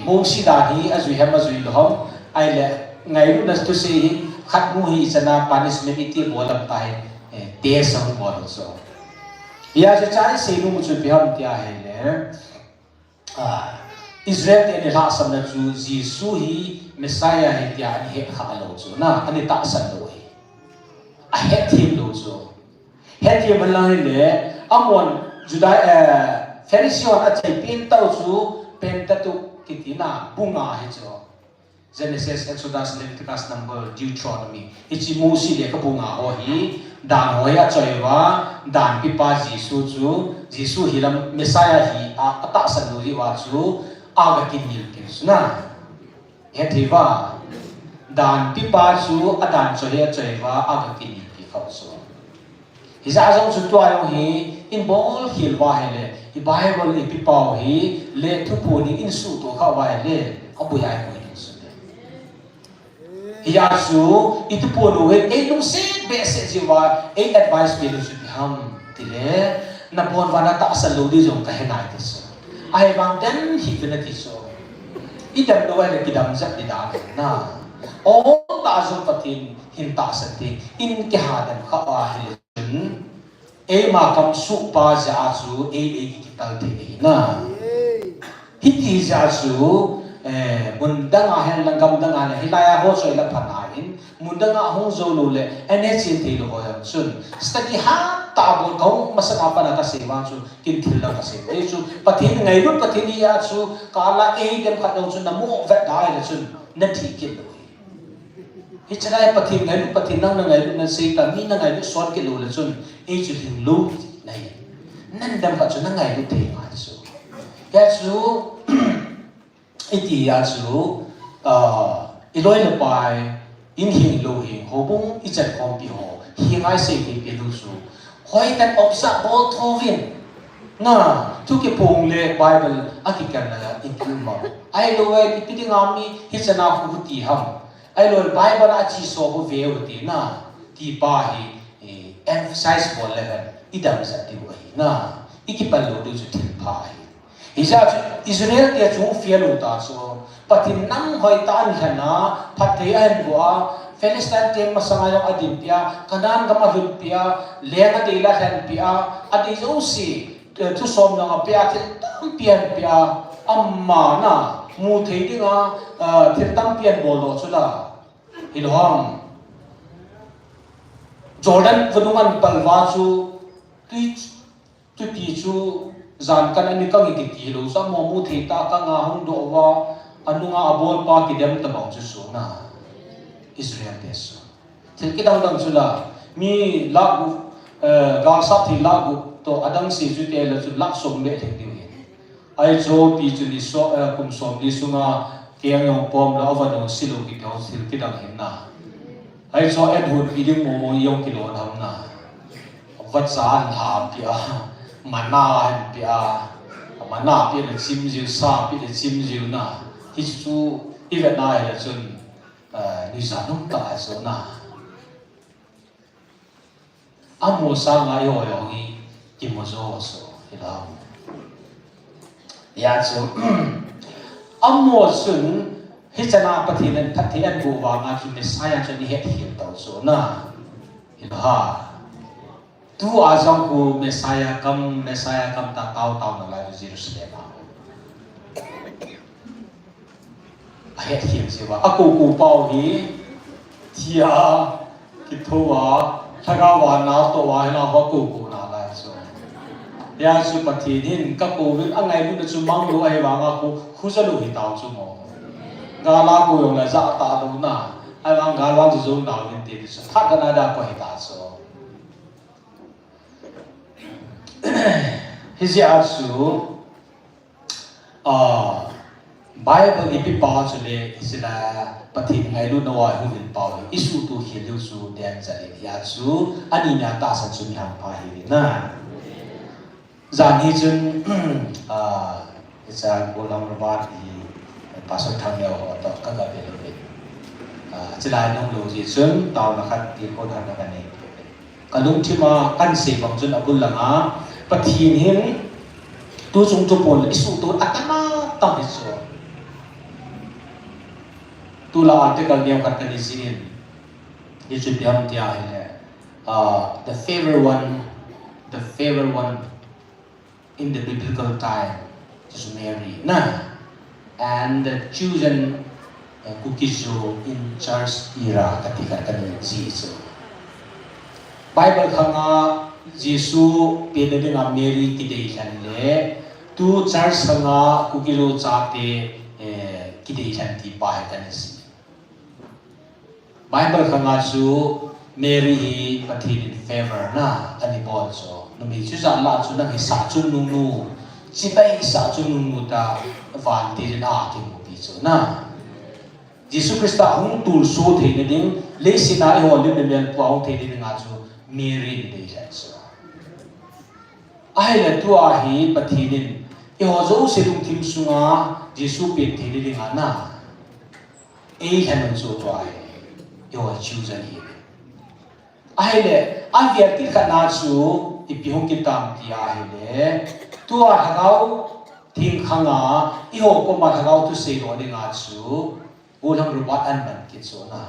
mong si da hi azui hem azui lohom ai le ngai lu nas to se hi khat mu hi chana punishment iti bolam tai te sang bol so ya je chai se nu mu chu bi ham tia hai le Israel te ni la sam na chu Jesu hi Messiah hi tia ni he kha lo chu na ani ta san lo hi a he thim lo chu he thim la le amon Judai Pharisee a chai pin tau chu Pentateuch kitina bunga hi chu Genesis, Exodus, Leviticus, Number, Deuteronomy. Ichi musi le ka bunga ho hi dan hoya choiwa dan pipa Jesu hilam Messiah hi ata san lo hi wa chu aga kinil kin suna hethiwa dan pipa chu adan choya choiwa aga kinil ki khau so hisa jong chu to ayong hi in bol hilwa hele i Bible i pipa hi le thupu ni in su to kha wa hele abu ya ko Yasu itu pun we nung se bese jiwa advice be lu ham tile na bon wana ta asal di jong ka henai tiso ai bang den hi bena tiso idam do wa kidam zat di da na o ta jong patin hin ta sati in ke hadan kha wa hin ma kam su pa ja su ki kital te na hiti ja su mundanga hen langam danga na hilaya ho soi la phanain mundanga hong zo lo le ene chin te lo hoyam sun study ha ta bo kau masaka pa na ta sewa chu kin thil la ka se e chu pathin ngai lu pathin ya chu kala e dem khat lo chu na mo vet dai la chun na thi kin lo hi chai pathin ngai lu pathin nang na ngai lu na se ta mi na ngai lu son ke lo la chun e chu hin lu nai nan dam ka chu na ngai lu te ma chu ya chu iti ya chu iloi le pai in hing lo hing hobung ichat kom pi ho hi ngai se ki pe lu su hoi tan opsa bol thovin na tu ke pong le Bible akikan na in ma ai lo ai pi ding ami hi chana hu ti ham ai lo Bible a chi so ho ve ho ti na ti pa hi emphasize bol le idam sa ti wa hi na ikipal lo du chu tin pa hi Israel dia chung fielu ta so patin nang hoi tan khana phathi an bua Palestine te masanga yung adimpia kanan gama hulpia lenga de la han pia adi zo si tu som na pia tam pian pia amma na mu thei dinga thil tam pian bolo chula hilhom Jordan vunungan palwa chu tu ti chu zan kan ani ka ngi ti lo sa mo mu thei ta ka nga hung do wa anunga abol pa ki dem ta bang chu so na Israel deso thil ki dang dang chula mi lagu gal sa thi lagu to adang si ju te la chu lak som le thek diu ai jo pi chu ni so kum som li sunga keng yong pom la awan no silo ki thau thil ki dang hin na ai jo ed hun pi ding mo yong ki lo ham na wat sa ha pia mana pia mana pia le chim jiu sa pia le chim jiu na hi chu i ve na la chun ni sa nong ta so na amo sa nga yo yo ni ki mo zo so ila ya chu amo sun hi chana pathinan pathian bu wa nga ki Messiah chani he hi to so na ila tu azam ku Messiah kam ta tau na la Jerusalem ayat hiam siwa aku ku pau hi tia kitwa thagawa na to wa na ba ku na la so ya su pathin ka ko win angai lu chu mang lu ai wa nga ku khusalu hi tau chu mo ga la ku yong la za ta lu na ai wang ga wang zu na win ti so tha na da ko hi ta so hisi asu Bible ipi pa chule sila pathin ngai lu nawa hu bin pa isu tu hilu su den jale ya su ani na ta san chu nyam pa hi na zan hi chun isa golam rabat hi pasal thang yo to ka ga be le chila nong lu ji chun taw na khat ti ko than na ne kalung thima kan se bang chun abul langa pathin hin tu chung tu pol isu tu atama tam isu tula article niya kata di sini dia sudah dia the favorite one in the biblical time is Mary. Nah, and the children kukizo in church era katika kani jiso Bible khanga Jisu pinadin nga Mary kidei le tu church khanga kukilo chate kidei ti pa kanisi Bible khanga chu Mary hi pathin in favor na ani bol so numi chu za la chu na hi sa chu nu nu chi bai sa chu nu nu ta van ti na ti mu pi chu na Jesus Christa hung tul so the ne ding le sina ho le mel po the ne nga chu Mary de so ai la tua hi pathinin e ho zo se lung thim sunga Jesus pe the ne nga na e han so tua e ho choose ni ai le a via ti khana chu ipi hung ki tam ti a hi le tua hagau thing khanga e ho ko ma hagau tu se ro ne nga chu ulang rupat an man kit so na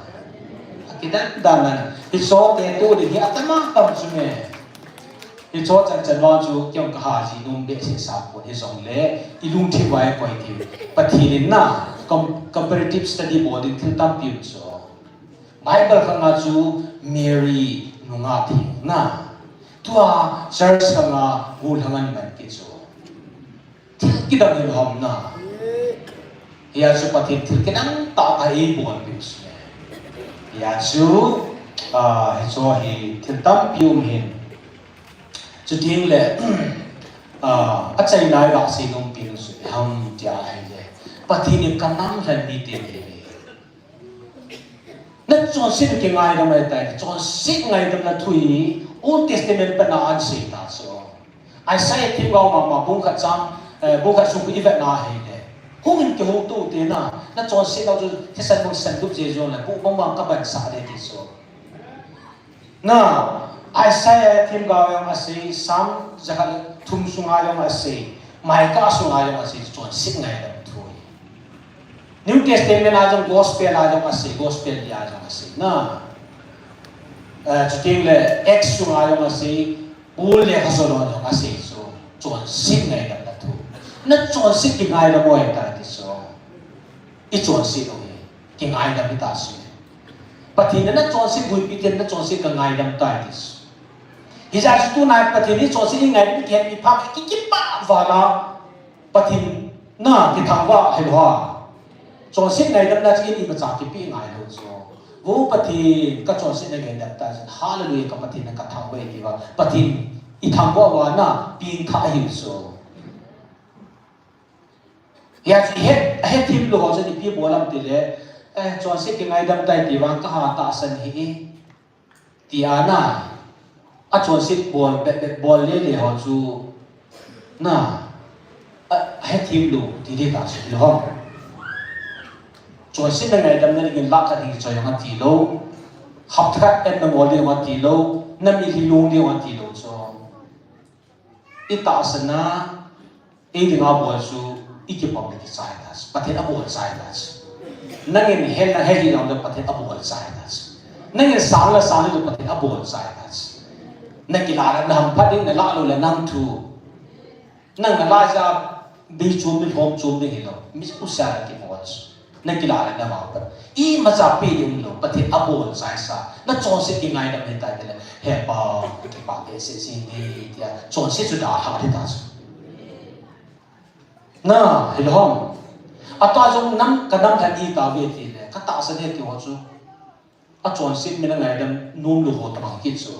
kidan danan iso te to de atama tam chume iso chan chan wa chu kyong ka ha ji num be se sa ko he song le ilung thi wai koi thi pathin na comparative study boarding thil tam pi so Bible khanga chu Mary nunga thi na tua church khanga ul hangan man kit so kidan ni hom na ya su pathin thil kinang ta ai bon pi so ya su so hi thil tam pium hin chu ding le a chai nai ba si nong pin su ham tia ai le pathin kan nam han ni te le na chon sit ke ngai da mai tai chon sit ngai da na thui Old Testament pa na an si ta so Isaiah tim ga ma bung kha chang bung kha su ki va na hai le kung in ke ho tu te na chon sit da ju he san bung san du je jo la bu bang bang ka ban sa de ti so na Isaiah tim ga yang ase sam zakal thum sunga yang ase mai ka sunga yang ase chon sit ngai da thui New Testament a jong gospel a jong ase gospel ya jong ase na chuting le ex sunga yang ase ul le khasolo jong ase so chon sit ngai da thu na chon sit ki ngai da moi ta ti so I chon sit o ki ngai da ta so pathina na chon sit bui pi ten na chon sit ka ngai dam ta ti so Hija tu na pathini chon sit ngai pi ken pi phak ki pa wala pathin na ki thangwa helwa chon sit ngai dam na chi ni ma cha ki pi ngai lo so wo pathin ka chon sit ngai dam ta hallelujah ka pathin ka thangwa ki wa pathin I thangwa wa na pi kha hi so ya he tim lo ho ni pi bolam ti le chon sit ki ngai dam tai ti wa ka ha ta san hi ti ana a chon sit bol bol le ho chu na he tim lo ti de ta si lo chon sit ngai dam na ni la ka ni cho yang ti lo hap thak en na mo le wa ti lo na mi hi lung le wa ti lo so I ta san na e di nga bol su I ki pom ki sai das pathet a bol sai das nangin hel na heli na pathet a bol sai das nangin sang la pathet a bol sai das nakila na ham phatin na la lo la nam thu nang na la ja bi chum bi hom chum de hilo mis usara ki moch nakila na ma pa I ma cha pe yum lo pathet a bol sai sa na chon se ki ngai da me ta de he pa ki pa ke se sin ni dia chon se chu da ha de ta na hilhom atwa jong nam kadam thani ta ve ti le ka ta sa ne ti ho chu a chon sit me na ngai dam num lu ho ta bang ki chu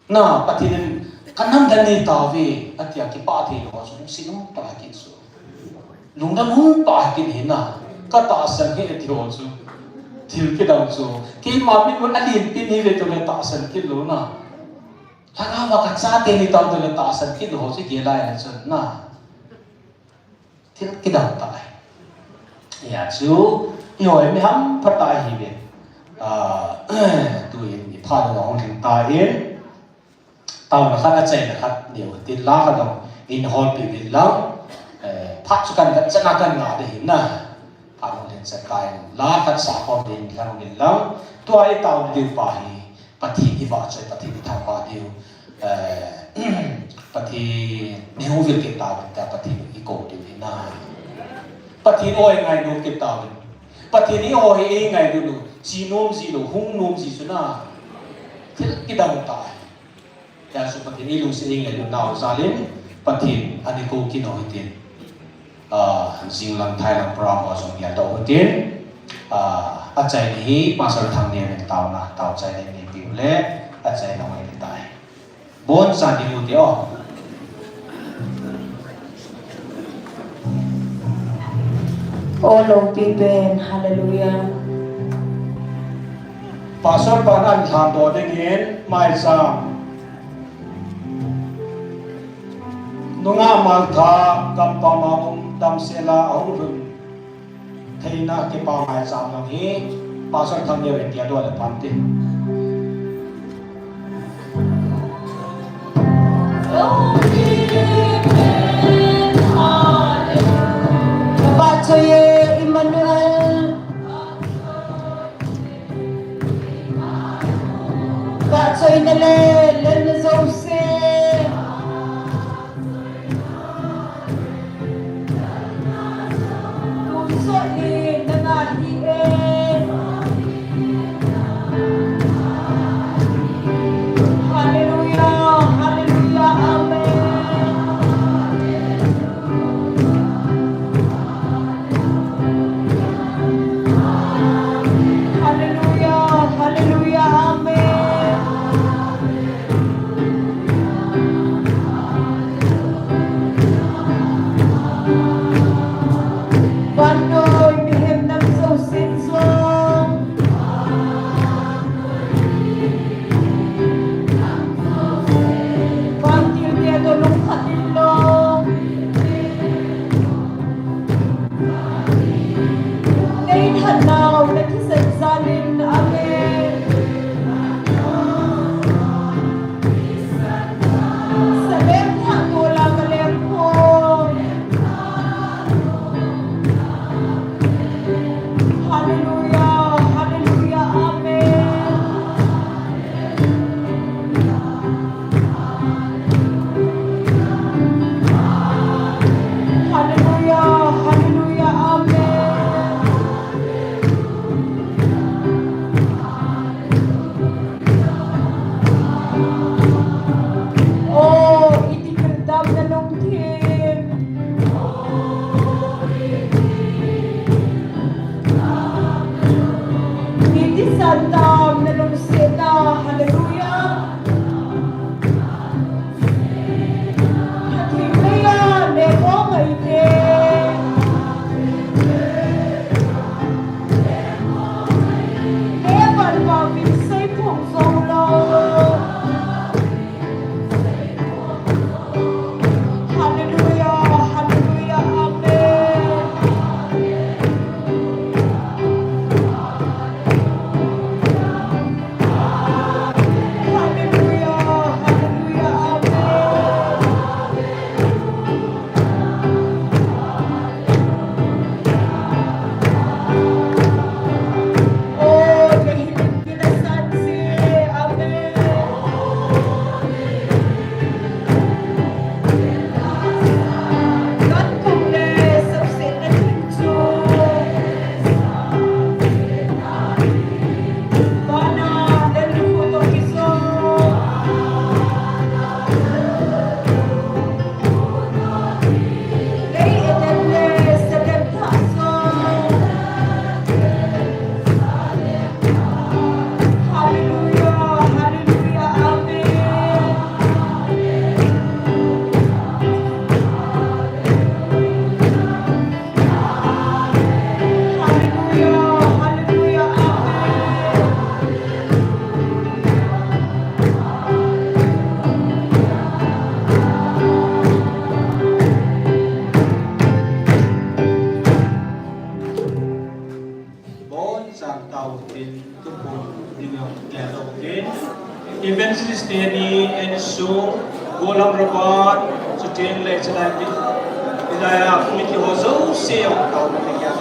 na patin kanam thani ta ve atia ki pa thi ho chu si num ta ki chu lung dam hum pa ki ni na ka ta san he ti ho chu thil ki dam chu ki ma mi mun alin pi ni le to le ta san ki lo na ha wa ka cha te ni ta to le ta san ki ho chu ki la ya chu na Til kidam tai ya chu yoi me ham phatai hi be tu in ni pha da hong thing ta in tao na kha chai na khat niu tin la ka dong in hol pi bi lang phat chu kan da chana kan nga de hin na pha hong len sa kai la khat sa hom din lang din lang tu ai tao diu pa hi pathi hi wa chai pathi bi thang pa diu pathi ne ho vi ke ta pathi I ko diu na Patin oi ngai nu kip taw. Patin ni oi e ngai nu ji nom ji lo hung nom ji suna. Thil kidang ta. Ya su patin ni lu se ngai lu naw zalim patin ani ko kinoi tin. Jing lang thai lang pra ko song ya do tin. A chai ni pasal thang ne men taw na taw chai ne ni pi le a chai na mai tai. Bon sa ni lu ti o. All of people, hallelujah. Pasal panan tham do dingin mai sa. Nunga mal tha kam pa ma dam sela au run. Theina ke pa mai sa lang hi pasal tham ne ven dia do le panti. Bacoye Emmanuel. Bacoye nele lele zose. Musoe nangadi Hallelujah, hallelujah, amen. Hallelujah, amen. Panoy bihim ng susinsong. Pantil dia dolong katilong. Ngayon hanaw na kisansalin, amen. Salim hangula kalempon. Hallelujah, hallelujah, amen. Hallelujah, hallelujah, amen. Oh, itikandam na nung team. Itisandam na nung seta. Hallelujah. Hatimaya, nebo ngayon. Evan mabin say pong solo. Hallelujah, hallelujah, amen. Hallelujah, hallelujah, amen. Oh, nahilig pinasansi, amen. God bless ang sinatito. Bana, naluto kiso. Lay edelle sa dagtaso. Hallelujah, hallelujah, amen. Hallelujah, hallelujah, amen. Bon sang tau tin tumpul dinam kelo tin. Evangelist ni ensu golam rabat sutin le chana ni. Idaya kumiti hozo seo tau ni kya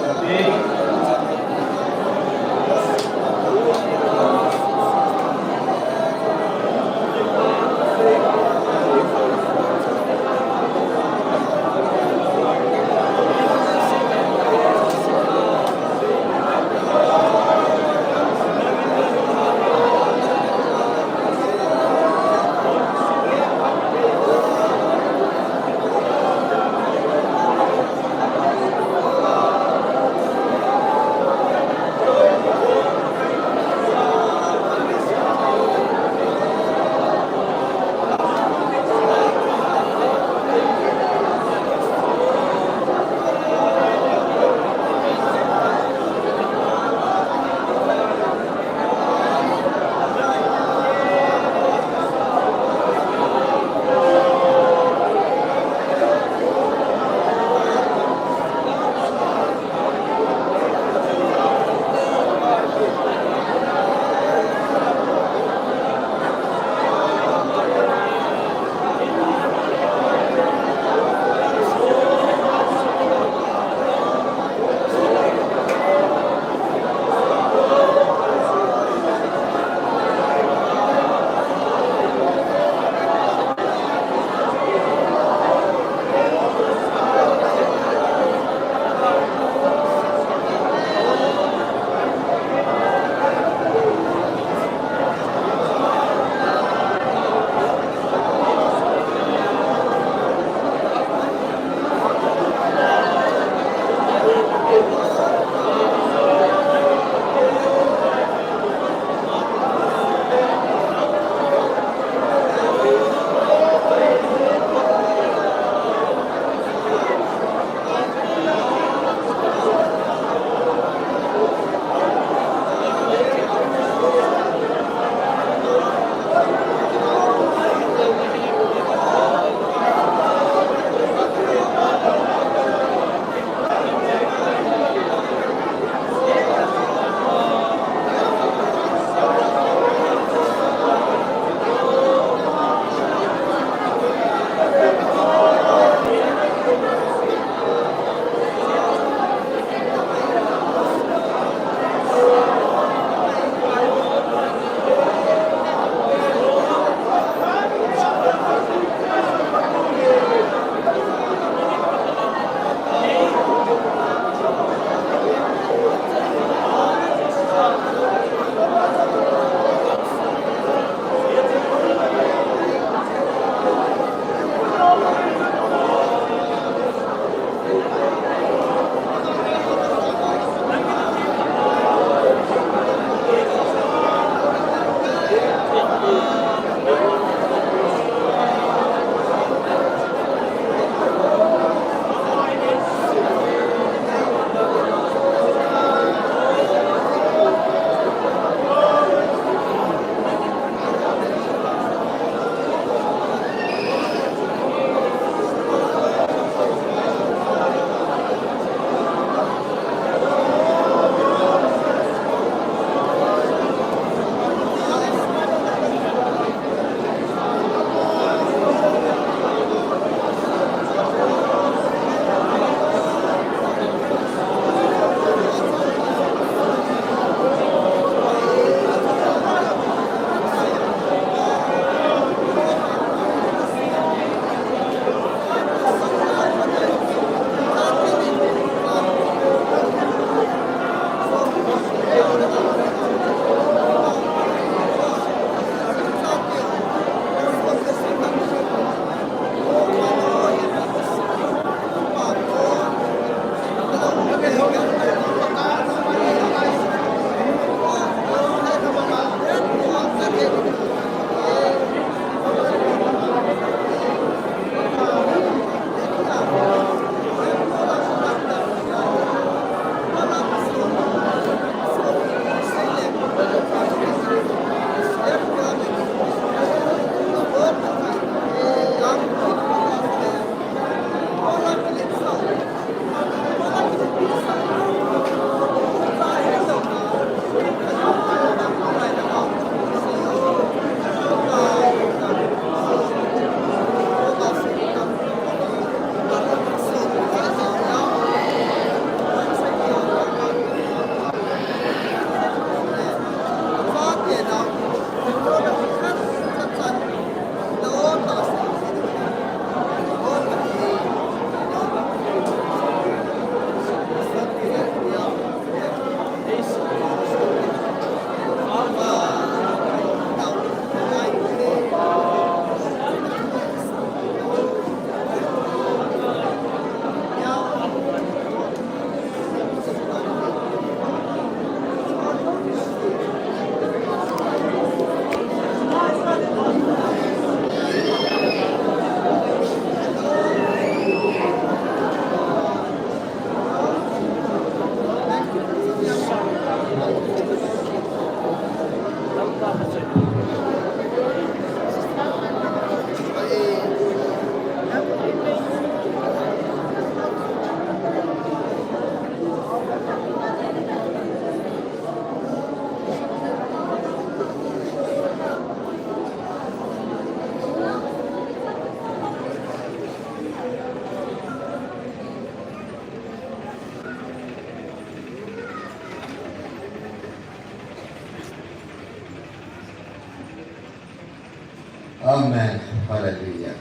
Amen. Hallelujah.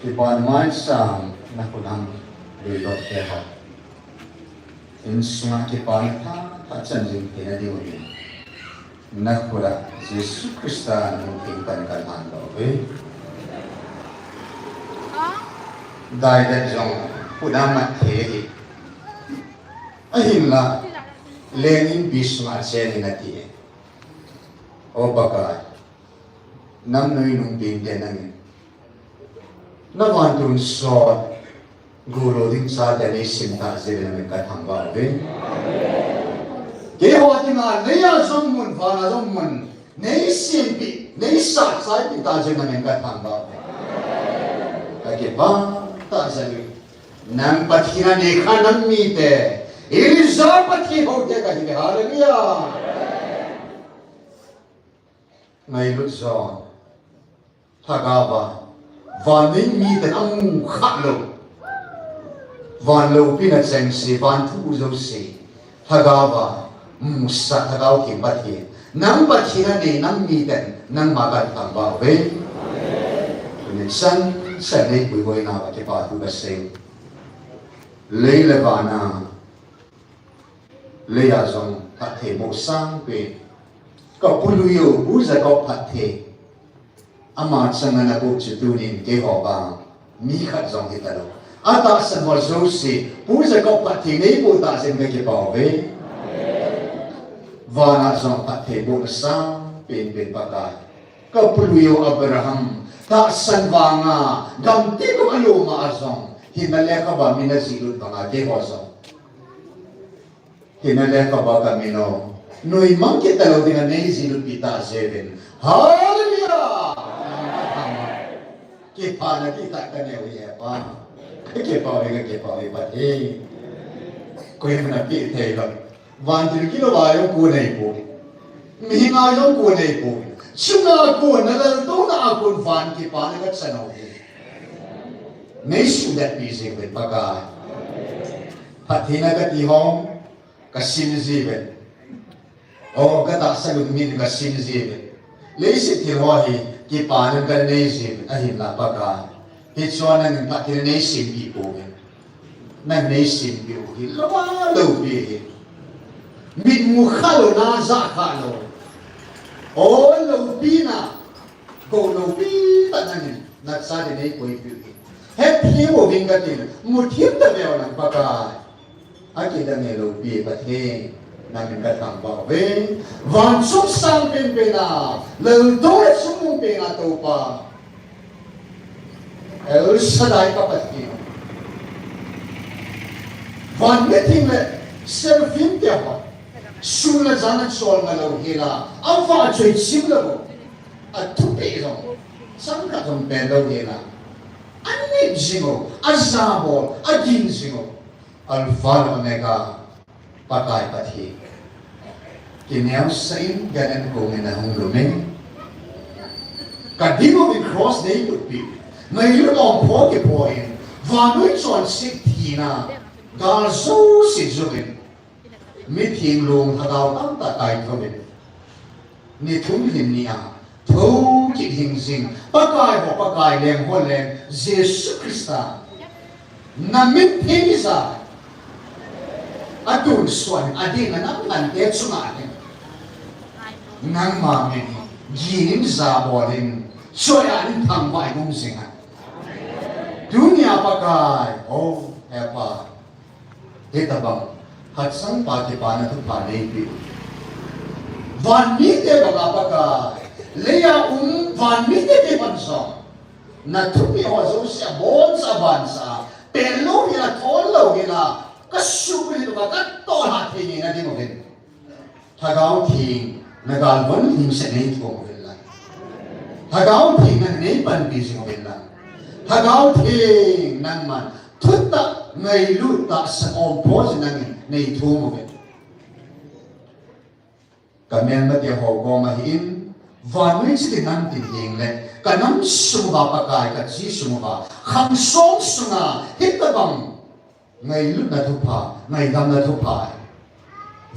Kipon man sang nakulang lilot keho. Insunga kipon ta chanjing pinadiwin. Nakula Yesus Kristus ng tingkan kalmando. đại đại dòng phụ nam mặt thế hi ahin là Lenin Bismarck sen na ti o baka nam noi nung bin de nang na van tun so guru ding sa de ne sim ta se na men ka thang ba ve ke ho ti ma ne ya som mun fa na som mun ne sim pi ne sa sai pi ta se na men ka thang ba ka ke ba ta sa ni nam pathina ne kha nam mi te Elizabeth hote ka hi hallelujah ngai lu zo thagawa vanin mi tan ang khalo van lo pina cheng si van thu zo si thagawa musa thagaw ki bathi nang bathina ne nang mi tan nang magan tam ba ve ne san sa ne pui voi na ba te pa tu ba se le vana Leia zong pat the mo sang pe ko puluyo buza ko pat the ama changa na ko chitunin ke ho ba mi khat zong hitalo ata san mo zo si buza ko pat the nei po ta sen ke pa ve vana zong pat the mo sang pen pa ka ko puluyo Abraham ta san wanga gam ti ko ayo ma zong hinale ka ba minasilud ba ke ho zong Hinale ka ba kami no? Noi mang kita lo dengan nezi lupita seven. Hallelujah! Kepa na kita kanya uya pa. Kepa pa eh. Kau yang nak kita lo. Vantir kilo bayo kunai po. Mihinga yung kunai po. Sunga ko na to na akon van kepa na kat sanaw. May sudat busy with pagka. Pati na katihong kasim ziben o kata salut min kasim ziben leisi tirohi ki panan kan nei ziben ahin la paka hitsuana ng patir nei simbi po na nei simbi o lawa lo bi mit mukhalo na zakhalo o lo bina ko lo bi tanan na sa de nei koi pi happy mo vingatin muthim da meo lang paka Aki da ngelo pi pathe namin katang ba ve van sung sang pen pena lel do sung pen ato pa el sadai ka pathe van meeting le serfin te ha sula jana sol na lo hila afa choi sim lo atu pe lo sang ka tom pe lo hila ani jingo azabo agin jingo Alpha Omega pakai pati. Kiniam sain ganan ko menahong lumeng. Kadimo we cross day would be. Ngayon ang po ke poin. Vanoy chon sit hina. Galso si Jubin. Meeting long hagaw ang tatay kawin. Ni tumlin niya. Thâu kit hình sinh. Pakai ho pakai leng ho leng. Jesus Christa. Namin pinisa. Adun swan adi na naman te tsumatin nang mamin ginin zabolin soyanin tangway mong singa dunia pakai oh hepa kita bang hatsang pati pana tu panay van mite baga pakai leya van mite te pansong na tumi ho siya bon sa bansa pero hila tolo hila kasubri tu bakat tolak tinggi nanti mungkin. Tagaw ting nagalwan hing senay ko mungkin lang. Tagaw ting nang naipan busy mungkin lang. Tagaw ting nang man tuta ngay luta sa ompos nang naitu mungkin. Kami ang matiyaw ko mahin vanwin sila nang tinhing le kanang sumuha pakay kat si sumuha hamsong sunga hitabang ngay lúc na thu pa, ngay dam na thu pa,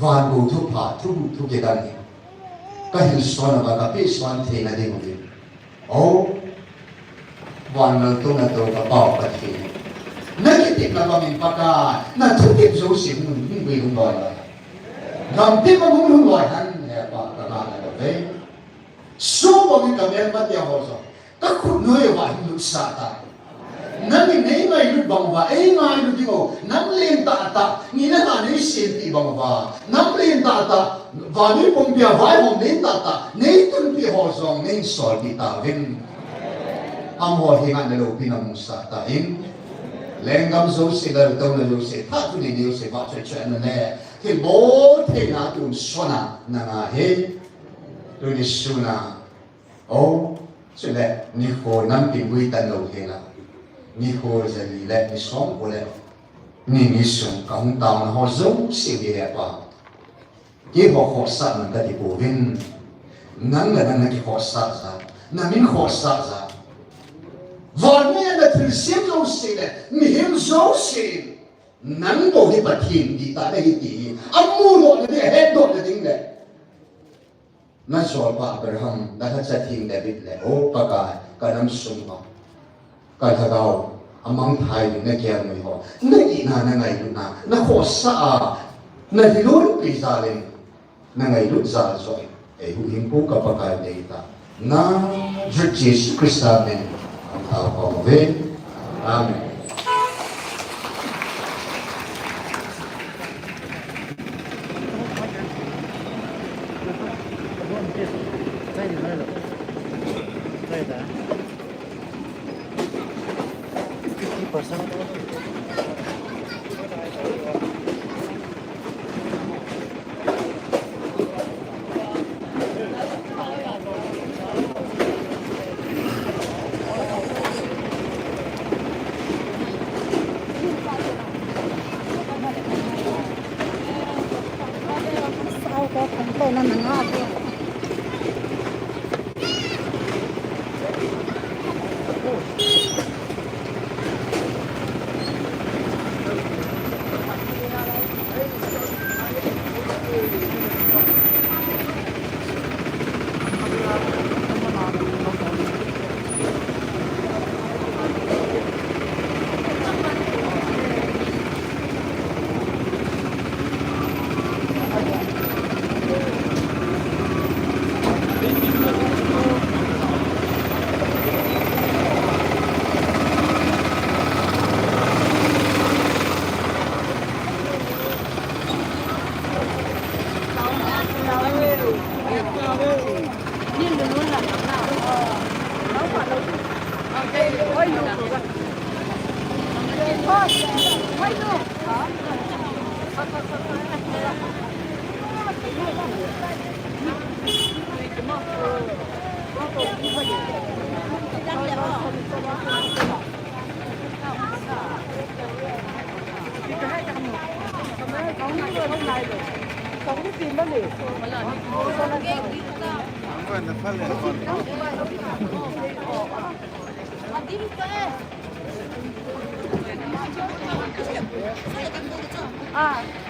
van bu thu pa, thu ke dan ni, kahil swan ba tapi swan the na di mo din, oh, van na to ka pao ka the, nakitik na kami paka, na tukip zo si mun bui hung loy, gampi mo hung loy han ya pa kana na be, so kami kami ang mati ako so, takut noy wa hing luksata. nang nei ngai lu bang wa ei ngai lu dingo nang len ta ni na ha nei sin ti bang wa nang len ta wa ni pom pia vai hom nei ta nei tun pi ho zong nei sol ti ta vin am ho hi ngan lo pi nam sa ta in lengam zo se la to na lo se ta tu ni ni se ba che che na ne ke bo te na tu sona na nga he tu ni suna o se le ni ho nam pi bui tan lo he la ni ho ze li le ni som ko le ni sung ka hung ta na ho zo se bi le pa ke ho sa na ka ti bo vin nang la na ki ho sa za na min ho sa za Varne na tilsim lo sile, mihim zo sile, nang bo hi patin di ta na hiti, amulo na di hedo na ding le. Na sol pa Abraham, na sa ting David le, o pagka kanam summa, katagaw, amang tayo na kaya mo ho, na ina na ngayon na ko sa na hilun pisalin, na ngayon sa soy, huhing po kapag data, na Jesus Christ amen. Amen. Amen. Ah.